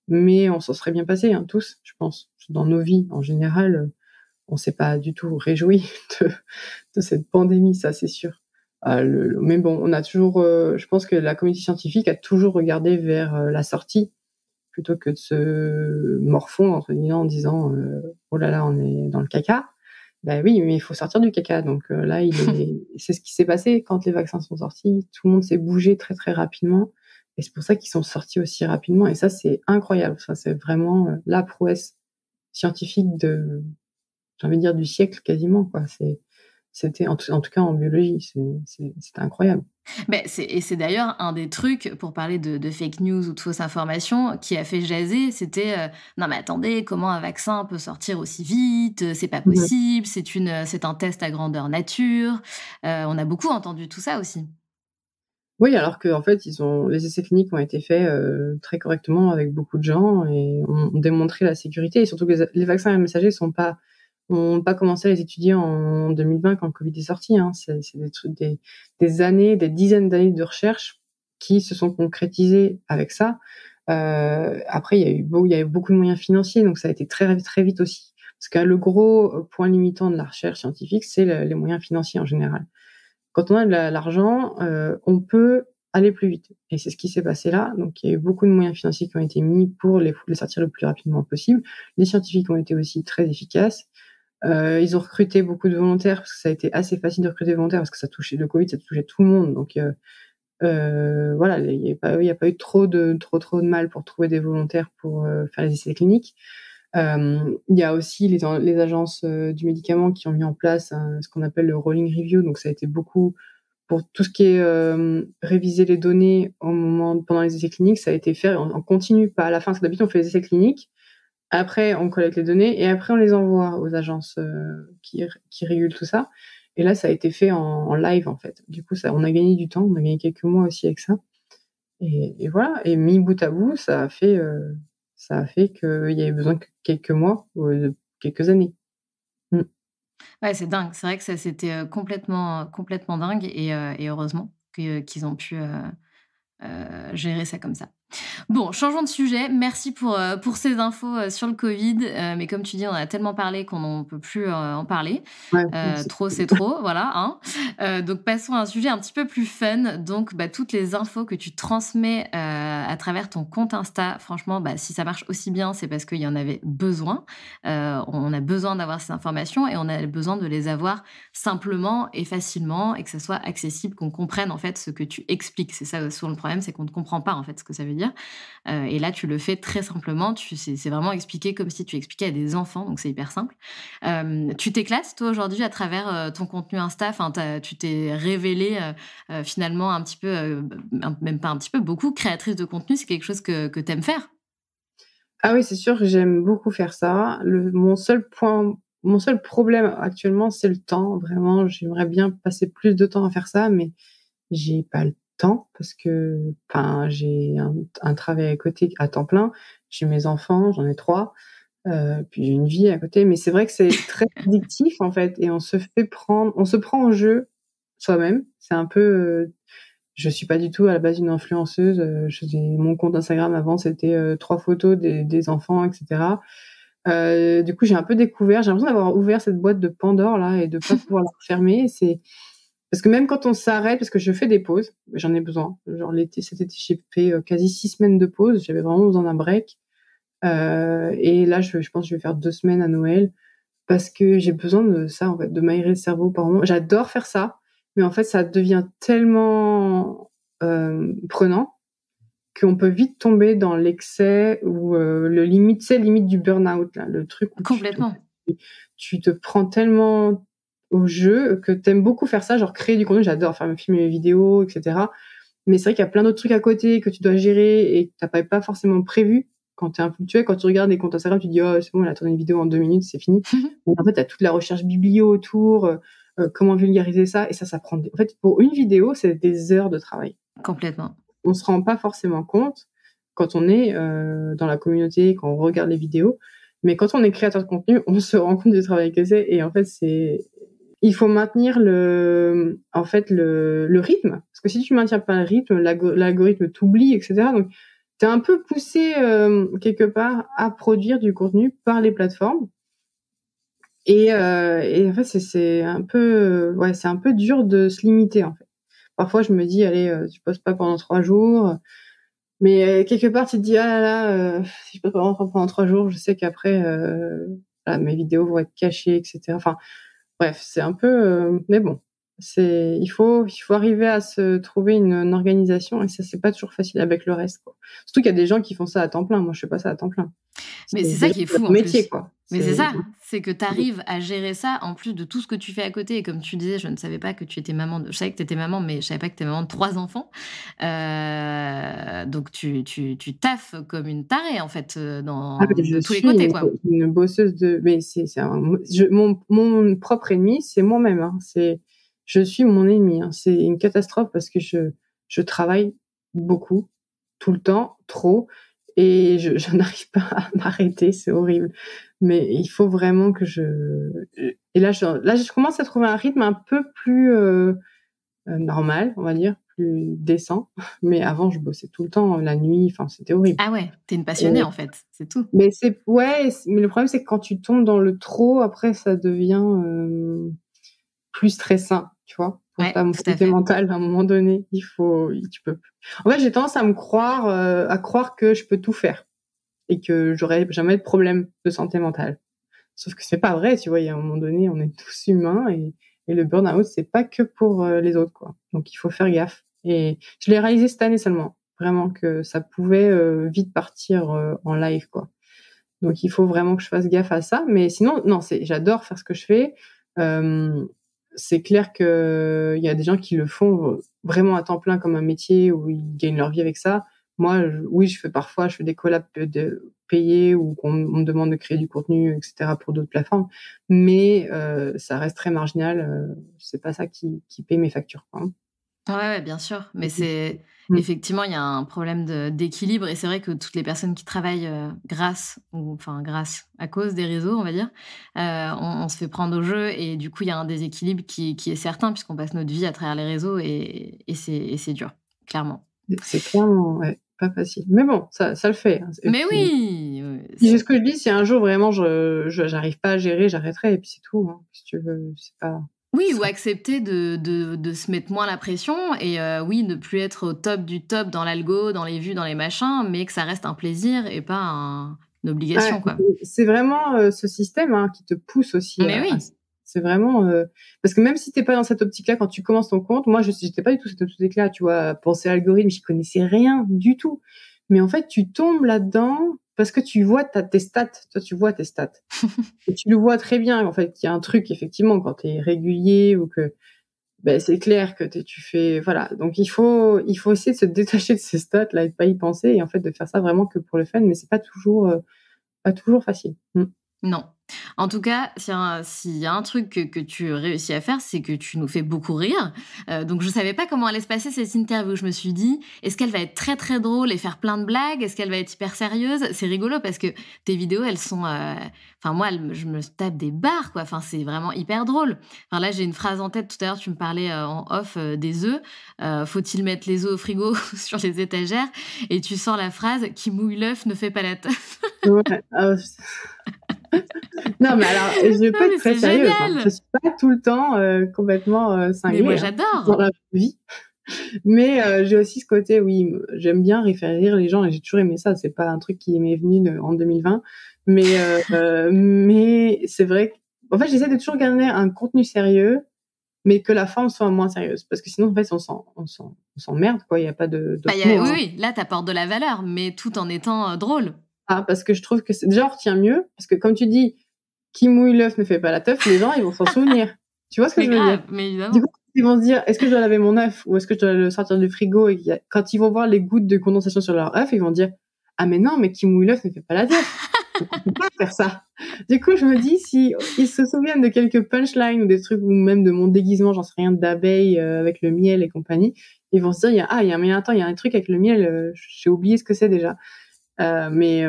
Mais on s'en serait bien passé, hein, tous, je pense. Dans nos vies, en général, on s'est pas du tout réjoui de cette pandémie, ça, c'est sûr. Mais bon, on a toujours, je pense que la communauté scientifique a toujours regardé vers la sortie plutôt que de se morfondre entre guillemets en disant oh là là, on est dans le caca. Ben oui, mais il faut sortir du caca. Donc là, c'est ce qui s'est passé quand les vaccins sont sortis. Tout le monde s'est bougé très très rapidement, et c'est pour ça qu'ils sont sortis aussi rapidement. Et ça, c'est incroyable. Ça, c'est vraiment la prouesse scientifique j'ai envie de dire, du siècle quasiment, quoi. C'était en tout cas en biologie, c'était incroyable. C'est d'ailleurs un des trucs, pour parler de fake news ou de fausses informations, qui a fait jaser, c'était, «Non mais attendez, comment un vaccin peut sortir aussi vite? C'est pas Mmh. possible, c'est un test à grandeur nature». On a beaucoup entendu tout ça aussi. Oui, alors qu'en fait, les essais cliniques ont été faits très correctement avec beaucoup de gens et ont démontré la sécurité, et surtout que les vaccins messagers ont pas commencé à les étudier en 2020 quand le Covid est sorti, hein. C'est des trucs, des années, des dizaines d'années de recherche qui se sont concrétisées avec ça. Après, il y a eu beaucoup de moyens financiers, donc ça a été très, très vite aussi. Parce que le gros point limitant de la recherche scientifique, c'est les moyens financiers en général. Quand on a de l'argent, on peut aller plus vite, et c'est ce qui s'est passé là. Donc il y a eu beaucoup de moyens financiers qui ont été mis pour les sortir le plus rapidement possible. Les scientifiques ont été aussi très efficaces. Ils ont recruté beaucoup de volontaires parce que ça a été assez facile de recruter des volontaires parce que le Covid, ça touchait tout le monde. Donc voilà, il y a pas eu trop de mal pour trouver des volontaires pour faire les essais cliniques. Il y a aussi les agences du médicament qui ont mis en place ce qu'on appelle le rolling review. Donc ça a été beaucoup pour tout ce qui est réviser les données pendant les essais cliniques. Ça a été fait en continu, pas à la fin, parce que d'habitude on fait les essais cliniques, après on collecte les données et après on les envoie aux agences qui régulent tout ça. Et là, ça a été fait en live, en fait. Du coup, on a gagné du temps, on a gagné quelques mois aussi avec ça. Et voilà, et mis bout à bout, ça a fait qu'il y avait besoin de quelques mois ou de quelques années. Mmh. Ouais, c'est dingue. C'est vrai que ça, c'était, complètement dingue et heureusement qu'ils ont pu, gérer ça comme ça. Bon, changeons de sujet. Merci pour ces infos, sur le Covid, mais comme tu dis, on en a tellement parlé qu'on n'en peut plus, en parler. Ouais, c'est Trop, c'est trop, voilà, hein. Donc passons à un sujet un petit peu plus fun. Donc, toutes les infos que tu transmets, à travers ton compte Insta, franchement, si ça marche aussi bien, c'est parce qu'il y en avait besoin. On a besoin d'avoir ces informations et on a besoin de les avoir simplement et facilement et que ça soit accessible, qu'on comprenne, en fait, ce que tu expliques. C'est ça, souvent le problème, c'est qu'on ne comprend pas, en fait, ce que ça veut dire. dire. Et là, tu le fais très simplement. C'est vraiment expliqué comme si tu expliquais à des enfants, donc c'est hyper simple. Tu t'éclates, toi, aujourd'hui, à travers ton contenu Insta. Enfin, tu t'es révélée finalement un petit peu, même pas un petit peu, beaucoup créatrice de contenu. C'est quelque chose que tu aimes faire? Ah oui, c'est sûr que j'aime beaucoup faire ça. Mon seul problème actuellement, c'est le temps. Vraiment, j'aimerais bien passer plus de temps à faire ça, mais j'ai pas le temps parce que, enfin, j'ai un travail à côté à temps plein. J'ai mes enfants, j'en ai 3, puis j'ai une vie à côté. Mais c'est vrai que c'est très addictif, en fait, et on se prend au jeu soi-même. C'est un peu, je suis pas du tout à la base une influenceuse. Mon compte Instagram avant, c'était 3 photos des enfants, etc. Du coup, j'ai un peu découvert. J'ai l'impression d'avoir ouvert cette boîte de Pandore là et de pas pouvoir la refermer. C'est parce que même quand on s'arrête, parce que je fais des pauses, j'en ai besoin. Genre cet été, j'ai fait quasi 6 semaines de pause. J'avais vraiment besoin d'un break. Et là, je pense que je vais faire 2 semaines à Noël parce que j'ai besoin de ça, en fait, de m'aérer le cerveau par moment. J'adore faire ça, mais en fait, ça devient tellement prenant qu'on peut vite tomber dans l'excès ou limite du burn-out, là, le truc où Complètement. tu te prends tellement au jeu que t'aimes beaucoup faire ça, genre créer du contenu. J'adore faire mes films et mes vidéos, etc. Mais c'est vrai qu'il y a plein d'autres trucs à côté que tu dois gérer et que t'as pas forcément prévu. Quand t'es influctué, quand tu regardes des comptes Instagram, tu te dis, oh, c'est bon, elle a tourné une vidéo en 2 minutes, c'est fini. Mais en fait, t'as toute la recherche biblio autour, comment vulgariser ça, et ça prend en fait, pour une vidéo, c'est des heures de travail. Complètement. On se rend pas forcément compte quand on est dans la communauté, quand on regarde les vidéos. Mais quand on est créateur de contenu, on se rend compte du travail que c'est. Et en fait, il faut maintenir le rythme. Parce que si tu maintiens pas le rythme, l'algorithme t'oublie, etc. Donc, t'es un peu poussé, quelque part à produire du contenu par les plateformes. Et en fait, c'est un peu, ouais, c'est un peu dur de se limiter, en fait. Parfois, je me dis, allez, tu postes pas pendant 3 jours. Mais quelque part, tu te dis, ah là là, si je peux pas rentrer pendant 3 jours, je sais qu'après, voilà, mes vidéos vont être cachées, etc. Enfin, bref, c'est un peu, mais bon, il faut arriver à se trouver une organisation, et ça, c'est pas toujours facile avec le reste, quoi. Surtout qu'il y a des gens qui font ça à temps plein. Moi, je fais pas ça à temps plein. Mais c'est C'est ça des gens qui est qui ont fou leur en métier, plus. quoi. Mais c'est ça, c'est que tu arrives à gérer ça en plus de tout ce que tu fais à côté. Et comme tu disais, je ne savais pas que tu étais maman je savais que tu étais maman, mais je savais pas que tu étais maman de 3 enfants. Donc tu taffes comme une tarée en fait, Ah, mais je de tous les suis côtés, quoi. une bosseuse mais mon propre ennemi, c'est moi-même, hein. Je suis mon ennemi, hein. C'est une catastrophe parce que je travaille beaucoup, tout le temps, trop, et je n'arrive pas à m'arrêter, c'est horrible. Mais il faut vraiment que et là, je commence à trouver un rythme un peu plus normal, on va dire, plus décent. Mais avant, je bossais tout le temps, la nuit, enfin, c'était horrible. Ah ouais, tu es une passionnée en fait, c'est tout. Mais mais le problème, c'est que quand tu tombes dans le trop, après, ça devient plus stressant, tu vois. Pour Ouais, ta tout à santé fait. mentale, à un moment donné, tu peux plus. En fait, j'ai tendance à à croire que je peux tout faire et que j'aurai jamais de problème de santé mentale. Sauf que c'est pas vrai, tu vois. Il y a un moment donné, on est tous humains, et le burn-out, c'est pas que pour les autres, quoi. Donc, il faut faire gaffe. Et je l'ai réalisé cette année seulement, vraiment, que ça pouvait vite partir en live, quoi. Donc, il faut vraiment que je fasse gaffe à ça. Mais sinon, non, j'adore faire ce que je fais. Euh, c'est clair que il y a des gens qui le font vraiment à temps plein comme un métier où ils gagnent leur vie avec ça. Moi, oui, je fais des collabs payés ou on me demande de créer du contenu, etc. pour d'autres plateformes. Mais ça reste très marginal. C'est pas ça qui paye mes factures, quoi, hein. Ouais, ouais, bien sûr, mais c'est Mm. effectivement, il y a un problème d'équilibre et c'est vrai que toutes les personnes qui travaillent, grâce, à cause des réseaux, on va dire, on se fait prendre au jeu et du coup, il y a un déséquilibre qui est certain puisqu'on passe notre vie à travers les réseaux et c'est dur, clairement. C'est clairement, ouais, pas facile. Mais bon, ça le fait, hein. Et Mais puis, oui! c'est ce que je dis, si un jour vraiment j'arrive pas à gérer, j'arrêterai, et puis c'est tout, hein. Si tu veux, c'est pas. Oui, ou accepter de se mettre moins la pression et oui, ne plus être au top du top dans l'algo, dans les vues, dans les machins, mais que ça reste un plaisir et pas une Ouais, obligation, quoi. c'est vraiment ce système, hein, qui te pousse aussi Mais oui, c'est vraiment parce que même si t'es pas dans cette optique-là quand tu commences ton compte, moi j'étais pas du tout cette optique-là, tu vois, penser à l'algorithme, j'y connaissais rien du tout. mais en fait, tu tombes là-dedans parce que tu vois tes stats. Toi, tu vois tes stats. Et tu le vois très bien, en fait, qu'il y a un truc, effectivement, quand tu es régulier ou que ben, c'est clair que tu fais... Voilà. Donc, il faut essayer de se détacher de ces stats-là et de pas y penser et en fait, de faire ça vraiment que pour le fun, mais c'est pas toujours facile. Non. En tout cas, s'il y a un truc que tu réussis à faire, c'est que tu nous fais beaucoup rire. Donc je savais pas comment allait se passer cette interview. Je me suis dit: «Est-ce qu'elle va être très, très drôle et faire plein de blagues? Est-ce qu'elle va être hyper sérieuse?» C'est rigolo parce que tes vidéos, elles sont, enfin moi, je me tape des barres, quoi. Enfin, c'est vraiment hyper drôle. Enfin là, j'ai une phrase en tête. Tout à l'heure, tu me parlais, en off, des œufs. Faut-il mettre les œufs au frigo sur les étagères? Et tu sors la phrase: «Qui mouille l'œuf ne fait pas la teuf». Ouais. Non, mais alors, je vais Non, pas mais être très c'est sérieuse. Hein. Je génial! suis pas tout le temps complètement Mais cinglée moi, dans j'adore! la vie. Mais j'ai aussi ce côté, oui, j'aime bien faire rire les gens et j'ai toujours aimé ça. C'est pas un truc qui m'est venu en 2020. Mais c'est vrai qu'en fait, j'essaie de toujours garder un contenu sérieux, mais que la forme soit moins sérieuse. Parce que sinon, en fait, on s'emmerde, quoi. Il y a pas Bah, d'autre mot. oui, Hein. oui, là, tu apportes de la valeur, mais tout en étant, drôle. Ah, parce que je trouve que déjà, on retient mieux. Parce que comme tu dis, qui mouille l'œuf ne fait pas la teuf, les gens, ils vont s'en souvenir. Tu vois ce que Mais je veux dire? grave, mais Du évidemment. coup, ils vont se dire: «Est-ce que je dois laver mon œuf ou est-ce que je dois le sortir du frigo?» et quand ils vont voir les gouttes de condensation sur leur œuf, ils vont dire: «Ah mais non, mais qui mouille l'œuf ne fait pas la teuf. On peut pas faire ça». Du coup, je me dis, si ils se souviennent de quelques punchlines ou des trucs ou même de mon déguisement, j'en sais rien, d'abeille, avec le miel et compagnie, ils vont se dire: mais attends, il y a un truc avec le miel, j'ai oublié ce que c'est déjà». Mais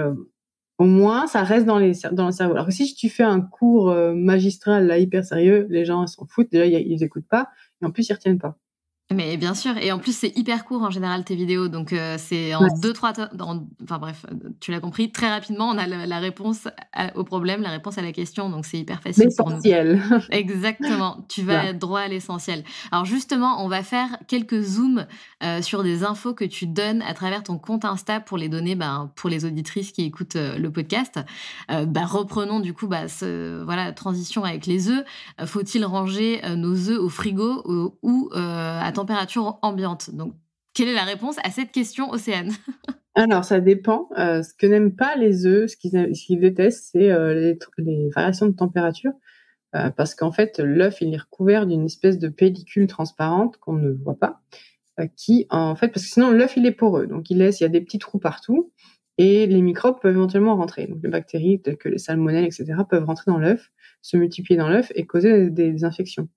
au moins, ça reste dans le cerveau. Alors que si tu fais un cours magistral là hyper sérieux, les gens s'en foutent. Déjà, ils écoutent pas, et en plus ils retiennent pas. Mais bien sûr et en plus, c'est hyper court en général tes vidéos donc c'est en Ouais. 2-3 te dans enfin bref, tu l'as compris, très rapidement, on a le la réponse au problème, la réponse à la question donc c'est hyper facile pour nous. L'essentiel. Exactement, tu Voilà. vas droit à l'essentiel. Alors justement, on va faire quelques zooms, sur des infos que tu donnes à travers ton compte Insta pour les donner, ben, pour les auditrices qui écoutent, le podcast. Reprenons du coup, voilà, transition avec les œufs. Faut-il ranger, nos œufs au frigo ou à température ambiante? Donc quelle est la réponse à cette question, Océane? Alors ça dépend. Ce que n'aiment pas les œufs, ce qu'ils détestent, c'est les variations de température. Parce qu'en fait, l'œuf, il est recouvert d'une espèce de pellicule transparente qu'on ne voit pas, qui, en fait, parce que sinon l'œuf, il est poreux, donc il y a des petits trous partout, et les microbes peuvent éventuellement rentrer. Donc les bactéries, telles que les salmonelles, etc., peuvent rentrer dans l'œuf, se multiplier dans l'œuf et causer des infections.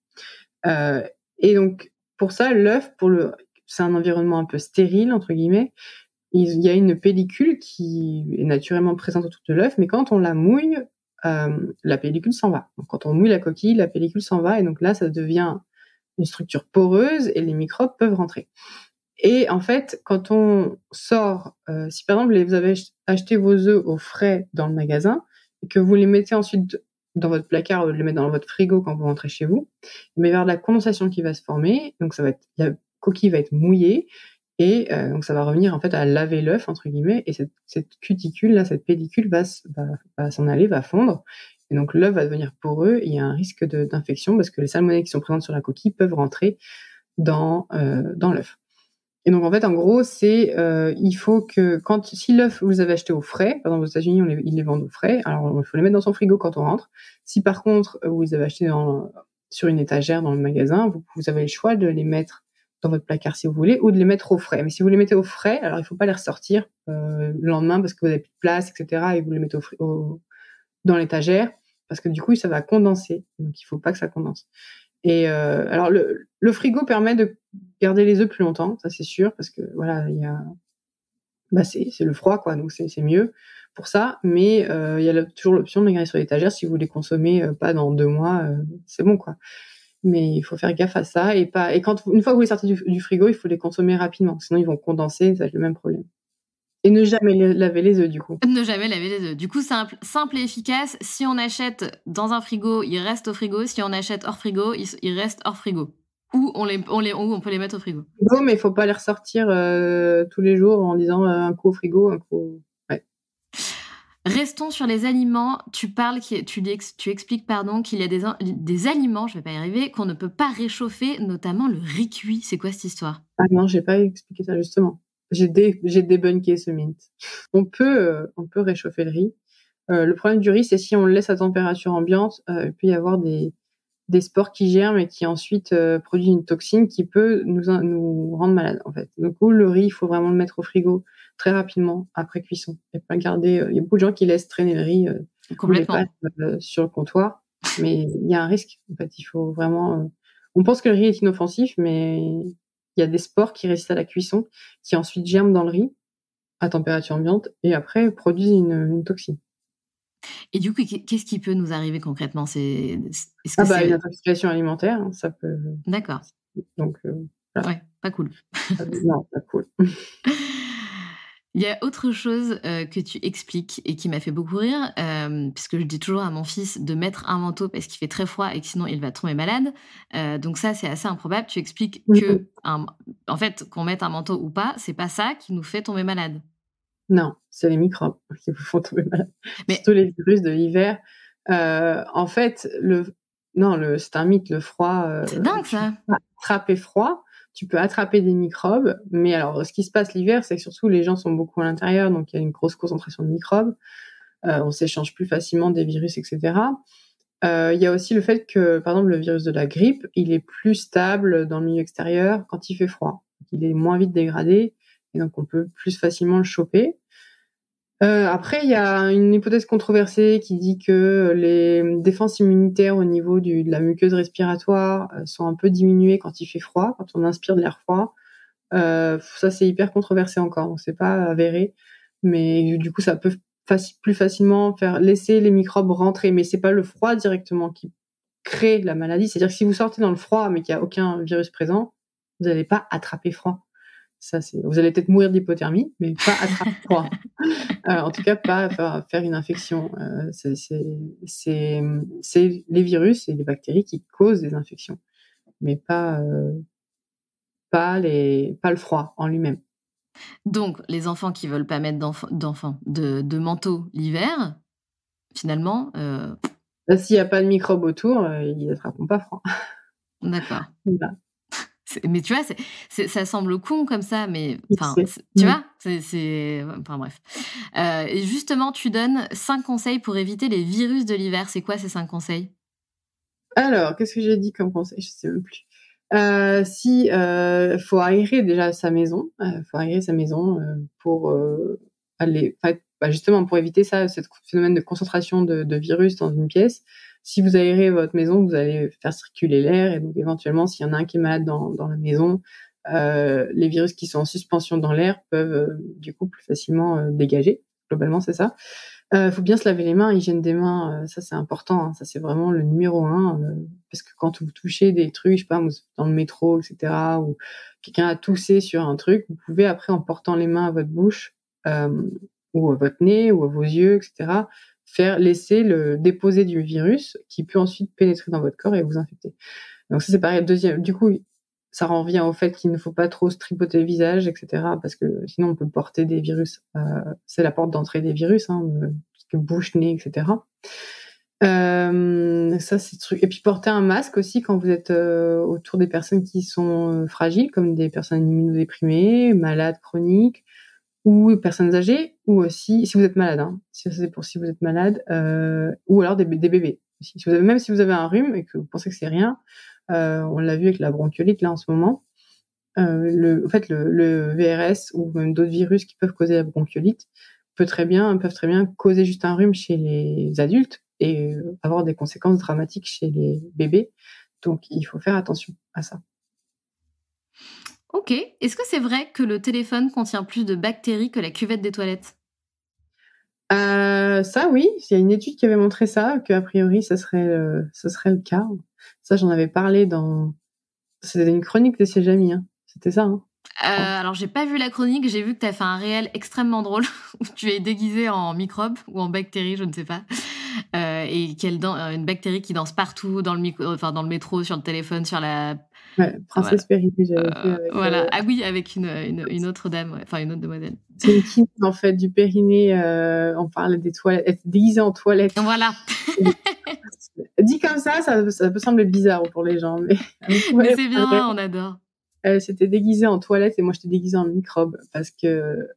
Et donc pour ça, l'œuf, c'est un environnement un peu stérile entre guillemets. Il y a une pellicule qui est naturellement présente autour de l'œuf, mais quand on la mouille, la pellicule s'en va. Donc, quand on mouille la coquille, la pellicule s'en va, et donc là, ça devient une structure poreuse et les microbes peuvent rentrer. Et en fait, quand on sort, si par exemple vous avez acheté vos œufs au frais dans le magasin et que vous les mettez ensuite dans votre placard ou les mettre dans votre frigo quand vous rentrez chez vous, il va y avoir de la condensation qui va se former, donc la coquille va être mouillée. Et donc ça va revenir en fait à laver l'œuf entre guillemets, et cette cuticule là, cette pellicule va s'en aller, va fondre, et donc l'œuf va devenir poreux. Et il y a un risque d'infection parce que les salmonelles qui sont présentes sur la coquille peuvent rentrer dans l'œuf. Et donc en fait, en gros, il faut que si l'œuf vous avez acheté au frais, par exemple aux États-Unis, ils les vendent au frais, alors il faut les mettre dans son frigo quand on rentre. Si par contre vous les avez achetés sur une étagère dans le magasin, vous avez le choix de les mettre dans votre placard si vous voulez, ou de les mettre au frais. Mais si vous les mettez au frais, alors il faut pas les ressortir le lendemain parce que vous avez plus de place, etc. Et vous les mettez dans l'étagère, parce que du coup ça va condenser. Donc il faut pas que ça condense. Et alors le frigo permet de garder les œufs plus longtemps, ça c'est sûr, parce que voilà, c'est le froid, quoi, donc c'est mieux pour ça. Mais il y a toujours l'option de les garder sur l'étagère si vous les consommez pas dans 2 mois, c'est bon, quoi. Mais il faut faire gaffe à ça, et une fois que vous les sortez du frigo, il faut les consommer rapidement, sinon ils vont condenser, ça va être le même problème. Et ne jamais laver les œufs, du coup. Ne jamais laver les œufs. Du coup, simple et efficace. Si on achète dans un frigo, ils restent au frigo. Si on achète hors frigo, ils restent hors frigo. Ou on peut les mettre au frigo. Non, mais il faut pas les ressortir tous les jours en disant un coup au frigo, un coup. Ouais. Restons sur les aliments. Tu expliques qu'il y a des aliments, je vais pas y arriver, qu'on ne peut pas réchauffer, notamment le riz cuit. C'est quoi cette histoire? Ah non, j'ai pas expliqué ça justement. J'ai débunké ce mythe. On peut réchauffer le riz. Le problème du riz, c'est si on le laisse à température ambiante, il peut y avoir des spores qui germent et qui ensuite produisent une toxine qui peut nous rendre malade, en fait. Du coup, le riz, il faut vraiment le mettre au frigo très rapidement après cuisson. Et pas garder. Il y a beaucoup de gens qui laissent traîner le riz ou les Complètement. pâtes sur le comptoir, mais il y a un risque. En fait, il faut vraiment. On pense que le riz est inoffensif, mais il y a des spores qui résistent à la cuisson, qui ensuite germent dans le riz à température ambiante et après produisent une toxine. Et du coup, qu'est-ce qui peut nous arriver concrètement? Est-ce que Une c'est intoxication alimentaire, hein, ça peut. d'accord, Donc, voilà. ouais, pas cool. Non, pas cool. Il y a autre chose, que tu expliques et qui m'a fait beaucoup rire, puisque je dis toujours à mon fils de mettre un manteau parce qu'il fait très froid et que sinon il va tomber malade. Donc ça, c'est assez improbable. Tu expliques Mmh. qu'un en fait, qu'on mette un manteau ou pas, c'est pas ça qui nous fait tomber malade. Non, c'est les microbes qui vous font tomber malade. Mais Surtout les virus de l'hiver. En fait, c'est un mythe, le froid, c'est dingue tu ça! peux pas attraper froid, tu peux attraper des microbes, mais alors ce qui se passe l'hiver, c'est que surtout les gens sont beaucoup à l'intérieur, donc il y a une grosse concentration de microbes. On s'échange plus facilement des virus, et cetera. Il y a aussi le fait que, par exemple, le virus de la grippe, il est plus stable dans le milieu extérieur quand il fait froid. Il est moins vite dégradé et donc on peut plus facilement le choper. Après, il y a une hypothèse controversée qui dit que les défenses immunitaires au niveau de la muqueuse respiratoire sont un peu diminuées quand il fait froid, quand on inspire de l'air froid. Ça, c'est hyper controversé encore, donc c'est pas avéré. Mais du coup, ça peut plus facilement faire laisser les microbes rentrer. Mais c'est pas le froid directement qui crée la maladie. C'est-à-dire que si vous sortez dans le froid, mais qu'il y a aucun virus présent, vous n'allez pas attraper froid. Vous allez peut-être mourir d'hypothermie, mais pas attraper froid. En tout cas, pas faire une infection. C'est les virus et les bactéries qui causent des infections, mais pas le froid en lui-même. donc les enfants qui veulent pas mettre de manteau l'hiver, finalement, Là, s'il y a pas de microbes autour, ils attraperont pas froid. d'accord. Voilà. Mais tu vois, ça semble con comme ça, mais enfin, C'est tu mmh. vois? Enfin bref. Et justement, tu donnes 5 conseils pour éviter les virus de l'hiver. C'est quoi ces 5 conseils? Alors, qu'est-ce que j'ai dit comme conseil? Je sais même plus. Faut aérer déjà sa maison, faut aérer sa maison, pour, aller en fait, justement pour éviter ça, ce phénomène de concentration de virus dans une pièce. Si vous aérez votre maison, vous allez faire circuler l'air et donc éventuellement, s'il y en a un qui est malade dans la maison, les virus qui sont en suspension dans l'air peuvent, du coup plus facilement, dégager. Globalement, c'est ça. Faut bien se laver les mains, hygiène des mains, ça c'est important, hein, ça c'est vraiment le numéro 1, parce que quand vous touchez des trucs, je sais pas, dans le métro, et cetera, ou quelqu'un a toussé sur un truc, vous pouvez après en portant les mains à votre bouche, ou à votre nez, ou à vos yeux, et cetera, laisser le déposer du virus qui peut ensuite pénétrer dans votre corps et vous infecter. Donc ça c'est pareil. Du coup, ça revient au fait qu'il ne faut pas trop se tripoter le visage, et cetera, parce que sinon on peut porter des virus. C'est la porte d'entrée des virus, hein, tout ce qui est bouche, nez, et cetera. Ça c'est le truc. Et puis porter un masque aussi quand vous êtes autour des personnes qui sont fragiles, comme des personnes immunodéprimées, malades chroniques, ou personnes âgées, ou aussi si vous êtes malade, hein, si vous êtes malade, ou alors des bébés. Même si vous avez un rhume et que vous pensez que c'est rien, on l'a vu avec la bronchiolite là en ce moment. En fait, le VRS ou même d'autres virus qui peuvent causer la bronchiolite peuvent très bien causer juste un rhume chez les adultes et avoir des conséquences dramatiques chez les bébés. Donc, il faut faire attention à ça. OK. Est-ce que c'est vrai que le téléphone contient plus de bactéries que la cuvette des toilettes? Ça oui, il y a une étude qui avait montré ça, qu'a priori ce serait le cas. Ça, j'en avais parlé c'était une chronique de C'est Jamy, hein. C'était ça, hein, je crois. Alors j'ai pas vu la chronique, j'ai vu que tu as fait un réel extrêmement drôle où tu es déguisé en microbe ou en bactérie, je ne sais pas, et une bactérie qui danse partout dans dans le métro, sur le téléphone, sur la Ouais, voilà, Princesse Périnée, j'avais fait avec, voilà. Ah oui, avec une autre dame, ouais, enfin une autre demoiselle. c'est une kiné en fait du périnée, on parlait des toilettes. Elle était déguisée en toilette. Voilà, Dit comme ça peut sembler bizarre pour les gens, mais mais c'est bien, on adore. Elle s'était déguisée en toilette et moi j'étais déguisée en microbe parce que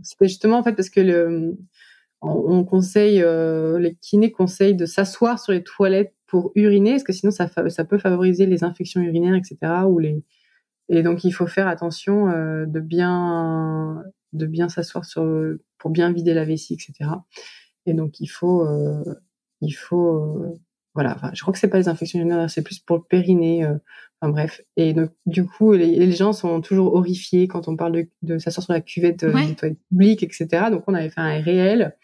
c'était justement en fait parce que on conseille, les kinés conseillent de s'asseoir sur les toilettes pour uriner parce que sinon ça peut favoriser les infections urinaires, etc. Et donc il faut faire attention de bien s'asseoir pour bien vider la vessie, etc. Et donc il faut voilà. Enfin, je crois que c'est pas les infections urinaires, c'est plus pour le périnée. Enfin bref. Et donc du coup les gens sont toujours horrifiés quand on parle de s'asseoir sur la cuvette des toilettes publiques, etc. Donc on avait fait un réel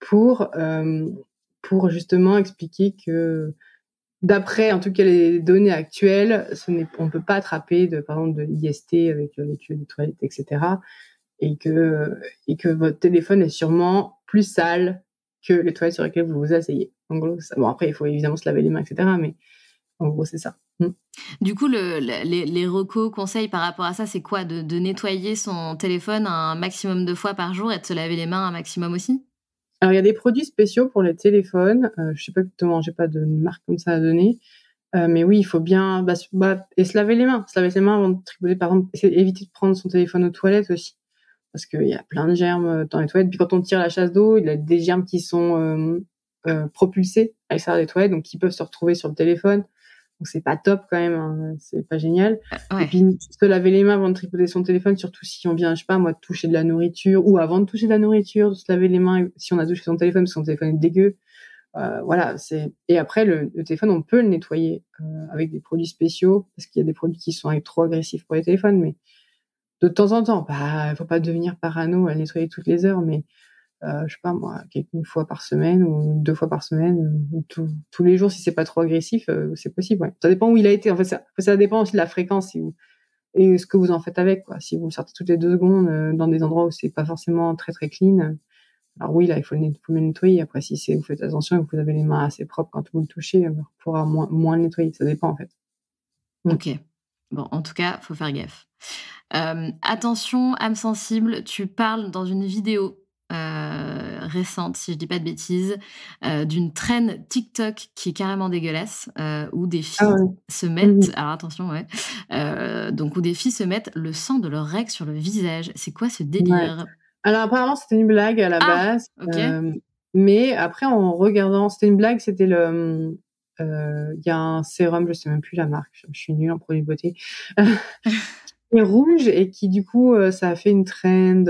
pour justement expliquer que d'après en tout cas les données actuelles, on peut pas attraper par exemple de IST avec les cuvettes des toilettes, etc. Et que votre téléphone est sûrement plus sale que les toilettes sur lesquelles vous vous asseyez. En gros, bon après il faut évidemment se laver les mains, etc. Mais en gros c'est ça. Du coup, les recos, conseils par rapport à ça, c'est quoi? De nettoyer son téléphone un maximum de fois par jour et de se laver les mains un maximum aussi? Alors il y a des produits spéciaux pour les téléphones. Je sais pas exactement, j'ai pas de marque comme ça à donner. Mais oui, il faut bien et se laver les mains. Se laver les mains avant de tripoter, par exemple. Éviter de prendre son téléphone aux toilettes aussi. Parce qu'il y a plein de germes dans les toilettes. Puis quand on tire la chasse d'eau, il y a des germes qui sont propulsés à l'extérieur des toilettes, donc qui peuvent se retrouver sur le téléphone. Donc c'est pas top quand même, hein, c'est pas génial. Ouais. Et puis se laver les mains avant de tripoter son téléphone, surtout si on vient, je sais pas moi, de toucher de la nourriture, ou avant de toucher de la nourriture, de se laver les mains si on a touché son téléphone, parce que son téléphone est dégueu. Voilà, et après le téléphone, on peut le nettoyer avec des produits spéciaux, parce qu'il y a des produits qui sont trop agressifs pour les téléphones, mais de temps en temps, faut pas devenir parano à le nettoyer toutes les heures, mais je sais pas moi, une fois par semaine ou 2 fois par semaine, ou tous les jours si c'est pas trop agressif, c'est possible, ouais. Ça dépend où il a été. En fait, ça dépend aussi de la fréquence et ce que vous en faites avec, quoi. Si vous le sortez toutes les 2 secondes dans des endroits où c'est pas forcément très très clean, alors oui, là il faut le nettoyer. Après, si vous faites attention et que vous avez les mains assez propres quand vous le touchez, vous pourrez moins le nettoyer. Ça dépend en fait. OK. Bon, en tout cas, faut faire gaffe. Attention, âme sensible, tu parles dans une vidéo, récente, si je dis pas de bêtises, d'une trend TikTok qui est carrément dégueulasse, où des Ah filles ouais. se Mmh. mettent alors attention, ouais, donc où des filles se mettent le sang de leurs règles sur le visage. C'est quoi ce Ouais. délire? Alors apparemment, c'était une blague à la Ah! base, OK. mais après en regardant, c'était une blague, c'était il y a un sérum, je sais même plus la marque, je suis nulle en produits de beauté, qui est rouge et qui du coup, ça a fait une trend,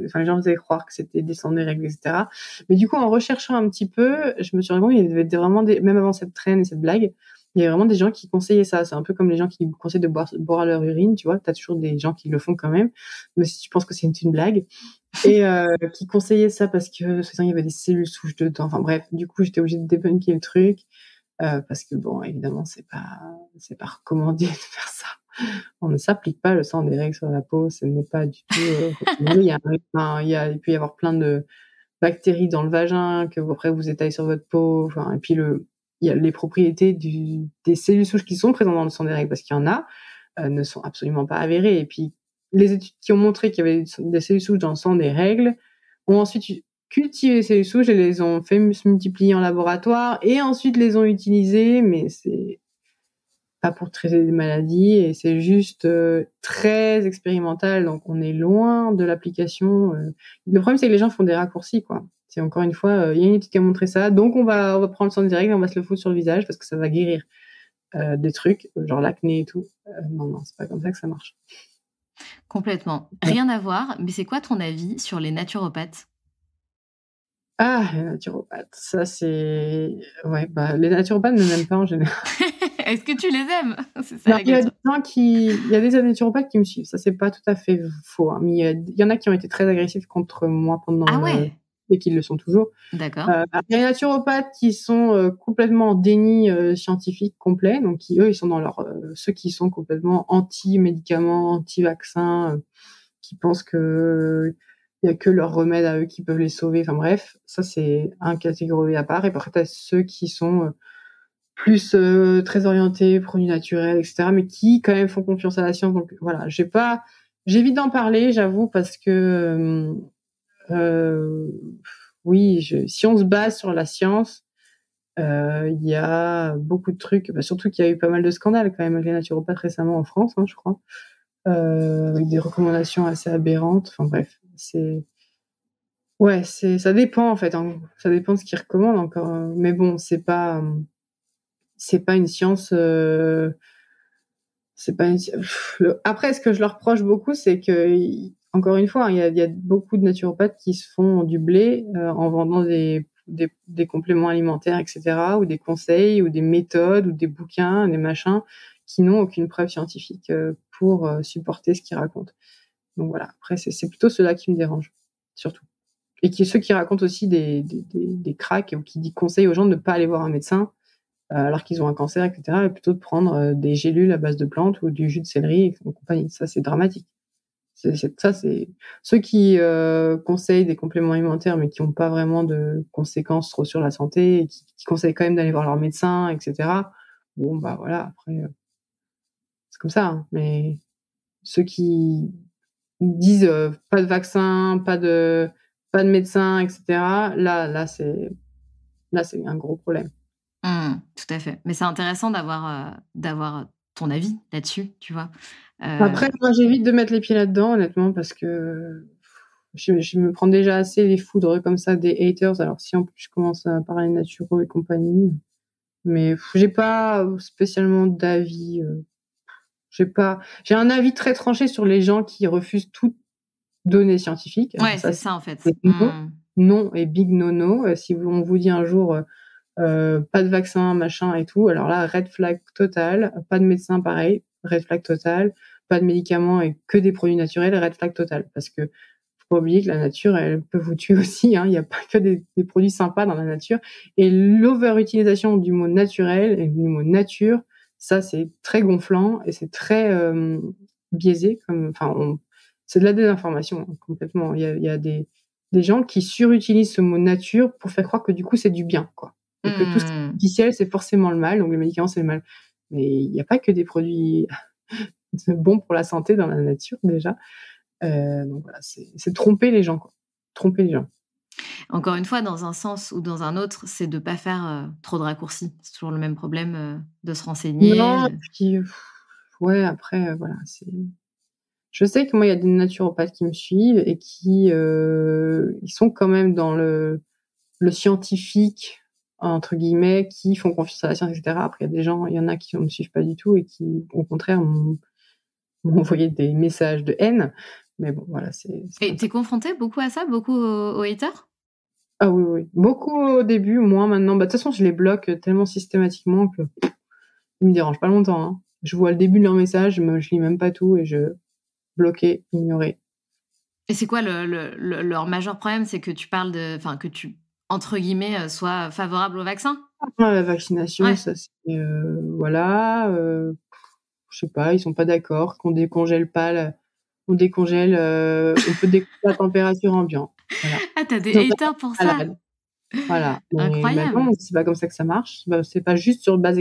enfin les gens faisaient croire que c'était des sangs des règles, et cetera. Mais du coup, en recherchant un petit peu, je me suis rendu compte qu'il y avait vraiment même avant cette trend et cette blague, il y avait vraiment des gens qui conseillaient ça. C'est un peu comme les gens qui conseillent de boire leur urine, tu vois? Tu as toujours des gens qui le font quand même, mais si tu penses que c'est une blague. Et qui conseillait ça parce que soi-disant il y avait des cellules souches dedans. Enfin bref, du coup j'étais obligée de débunker le truc parce que bon évidemment c'est pas recommandé de faire ça. On ne s'applique pas le sang des règles sur la peau, ce n'est pas du tout recommandé. Il peut y avoir plein de bactéries dans le vagin que après vous étalez sur votre peau. Enfin et puis il y a les propriétés des cellules souches qui sont présentes dans le sang des règles parce qu'il y en a ne sont absolument pas avérées. Et puis, les études qui ont montré qu'il y avait des cellules souches dans le sang des règles ont ensuite cultivé les cellules souches et les ont fait se multiplier en laboratoire et ensuite les ont utilisées, mais c'est pas pour traiter des maladies et c'est juste très expérimental, donc on est loin de l'application. Le problème, c'est que les gens font des raccourcis, quoi. C'est encore une fois, il y a une étude qui a montré ça, donc on va prendre le sang des règles et on va se le foutre sur le visage parce que ça va guérir des trucs, genre l'acné et tout. Non, c'est pas comme ça que ça marche. Complètement. Ouais. Rien à voir, mais c'est quoi ton avis sur les naturopathes? Ah, les naturopathes, ça c'est ouais, les naturopathes ne m'aiment pas en général. Est-ce que tu les aimes? C'est ça Alors la question. il y a des naturopathes qui me suivent, ça c'est pas tout à fait faux, hein, mais il y en a qui ont été très agressifs contre moi Ah ouais? et qui le sont toujours. D'accord. Il y a les naturopathes qui sont complètement en déni scientifique complet, donc eux ils sont dans ceux qui sont complètement anti-médicaments, anti-vaccins, qui pensent que il y a que leurs remèdes à eux qui peuvent les sauver. Enfin bref, ça c'est un catégorie à part. Et après t'as ceux qui sont plus très orientés produits naturels, etc., mais qui quand même font confiance à la science. Donc voilà, j'évite d'en parler, j'avoue, parce que euh, oui, si on se base sur la science, il y a beaucoup de trucs, surtout qu'il y a eu pas mal de scandales quand même avec les naturopathes récemment en France, hein, je crois. avec des recommandations assez aberrantes. Enfin bref, ça dépend en fait. Hein. Ça dépend de ce qu'ils recommandent encore. Mais bon, c'est pas une science. C'est pas une... Après, ce que je leur reproche beaucoup, c'est que, encore une fois, il y a beaucoup de naturopathes qui se font du blé en vendant des compléments alimentaires, etc., ou des conseils, ou des méthodes, ou des bouquins, des machins, qui n'ont aucune preuve scientifique pour supporter ce qu'ils racontent. Donc voilà, après, c'est plutôt ceux-là qui me dérangent, surtout. Et ceux qui racontent aussi des cracks ou qui conseillent aux gens de ne pas aller voir un médecin alors qu'ils ont un cancer, etc., et plutôt de prendre des gélules à base de plantes ou du jus de céleri et compagnie. Ça, c'est dramatique. C'est ceux qui conseillent des compléments alimentaires, mais qui n'ont pas vraiment de conséquences trop sur la santé, et qui conseillent quand même d'aller voir leur médecin, etc. Bon, bah voilà, après, c'est comme ça. Hein. Mais ceux qui disent pas de vaccin, pas de médecin, etc., là, c'est un gros problème. Tout à fait. Mais c'est intéressant d'avoir ton avis là-dessus, tu vois? Après, moi, j'évite de mettre les pieds là-dedans, honnêtement, parce que je me prends déjà assez les foudres comme ça des haters. Alors, si en plus je commence à parler naturaux et compagnie, mais j'ai pas spécialement d'avis. J'ai un avis très tranché sur les gens qui refusent toute donnée scientifique. Alors Ouais, ça, c'est ça, en fait. c'est non, non et big no. Si on vous dit un jour pas de vaccin, machin et tout, alors là, red flag total. Pas de médecin, pareil, red flag total. Pas de médicaments et que des produits naturels, red flag total. Parce que faut pas oublier que la nature, elle peut vous tuer aussi. Hein. Il n'y a pas que des produits sympas dans la nature. Et l'over-utilisation du mot naturel et du mot nature, ça, c'est très gonflant et c'est très biaisé. C'est de la désinformation, hein, complètement. Il y a des gens qui surutilisent ce mot nature pour faire croire que du coup, c'est du bien, quoi. Et que tout ce qui est artificiel, c'est forcément le mal. Donc, les médicaments, c'est le mal. Mais il n'y a pas que des produits bons pour la santé dans la nature, déjà. Donc voilà, c'est tromper les gens, quoi. Tromper les gens. Encore une fois, dans un sens ou dans un autre, c'est de pas faire, trop de raccourcis. C'est toujours le même problème, de se renseigner, Non, puis, ouais, après, voilà, je sais que moi, il y a des naturopathes qui me suivent et qui, ils sont quand même dans le scientifique, entre guillemets, qui font confiance à la science, etc. Après, il y en a qui ne me suivent pas du tout et qui, au contraire, m'ont envoyé des messages de haine. Mais bon, voilà, c'est et comme tu ça. es confronté beaucoup à ça, beaucoup aux haters? Ah oui, oui. Beaucoup au début, moins maintenant. Bah, de toute façon, je les bloque tellement systématiquement que ils me dérangent pas longtemps. Hein. Je vois le début de leur message, je lis même pas tout et je bloquer, ignorer. Et c'est quoi leur majeur problème? C'est que tu parles que tu, entre guillemets, sois favorable au vaccin? La vaccination, Ouais. ça c'est voilà, je sais pas, ils sont pas d'accord qu'on décongèle pas on décongèle, on peut décongéler la température ambiante. Voilà. Ah, tu as des Ils ont haters pour pas ça? malade. Voilà, mais Incroyable! non, c'est pas comme ça que ça marche. Bah, c'est pas juste sur base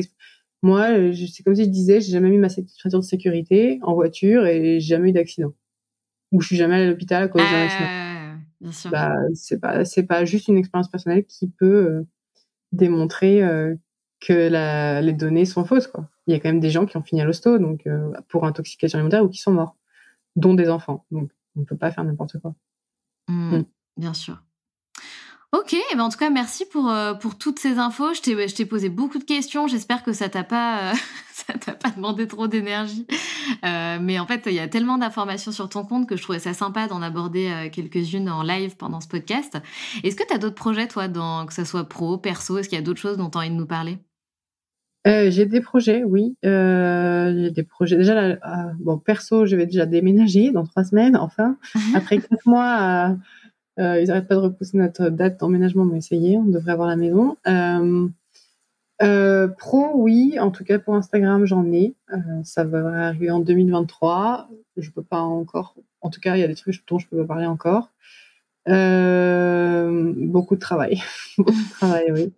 moi, c'est comme si je disais, j'ai jamais mis ma ceinture de sécurité en voiture et j'ai jamais eu d'accident. Ou je suis jamais allée à l'hôpital à cause d'un accident. Bien sûr. Bah, c'est pas juste une expérience personnelle qui peut démontrer que les données sont fausses, quoi. Il y a quand même des gens qui ont fini à l'hosto, donc pour intoxication alimentaire ou qui sont morts, dont des enfants. Donc on peut pas faire n'importe quoi. Mmh. Mm. Bien sûr. OK, et ben, en tout cas, merci pour toutes ces infos. Je t'ai posé beaucoup de questions. J'espère que ça t'a pas, ça t'a pas demandé trop d'énergie. Mais en fait, il y a tellement d'informations sur ton compte que je trouvais ça sympa d'en aborder, quelques-unes en live pendant ce podcast. Est-ce que tu as d'autres projets, toi, que ça soit pro, perso? Est-ce qu'il y a d'autres choses dont tu as envie de nous parler? J'ai des projets, oui. J'ai des projets. Déjà, là, bon, perso, je vais déjà déménager dans 3 semaines, enfin. Après 4 mois, ils n'arrêtent pas de repousser notre date d'emménagement, mais ça y est, on devrait avoir la maison. Pro, oui, en tout cas pour Instagram, j'en ai. Ça va arriver en 2023. Je peux pas encore. En tout cas, il y a des trucs dont je peux pas parler encore. Beaucoup de travail, beaucoup de travail, oui.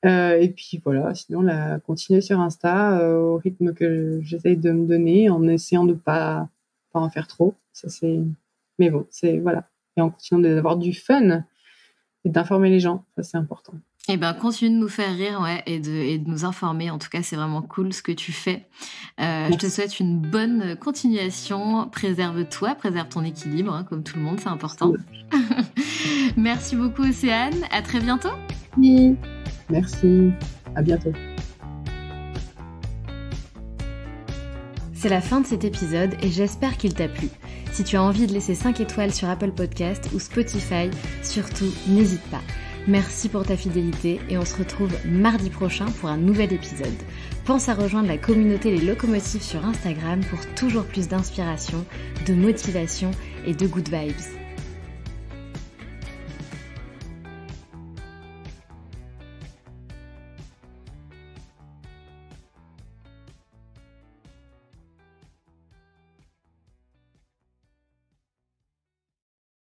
Et puis voilà, sinon continuer sur Insta au rythme que j'essaye de me donner, en essayant de pas en faire trop. Ça c'est. Mais bon, c'est voilà. Et en continuant d'avoir du fun. et d'informer les gens. Ça, c'est important. Eh ben, continue de nous faire rire, ouais, et de nous informer. En tout cas, c'est vraiment cool ce que tu fais. Je te souhaite une bonne continuation. Préserve-toi, préserve ton équilibre, hein, comme tout le monde, c'est important. Merci beaucoup, Océane. À très bientôt. Oui, merci. À bientôt. C'est la fin de cet épisode et j'espère qu'il t'a plu. Si tu as envie de laisser 5 étoiles sur Apple Podcast ou Spotify, surtout n'hésite pas. Merci pour ta fidélité et on se retrouve mardi prochain pour un nouvel épisode. Pense à rejoindre la communauté Les Locomotives sur Instagram pour toujours plus d'inspiration, de motivation et de good vibes.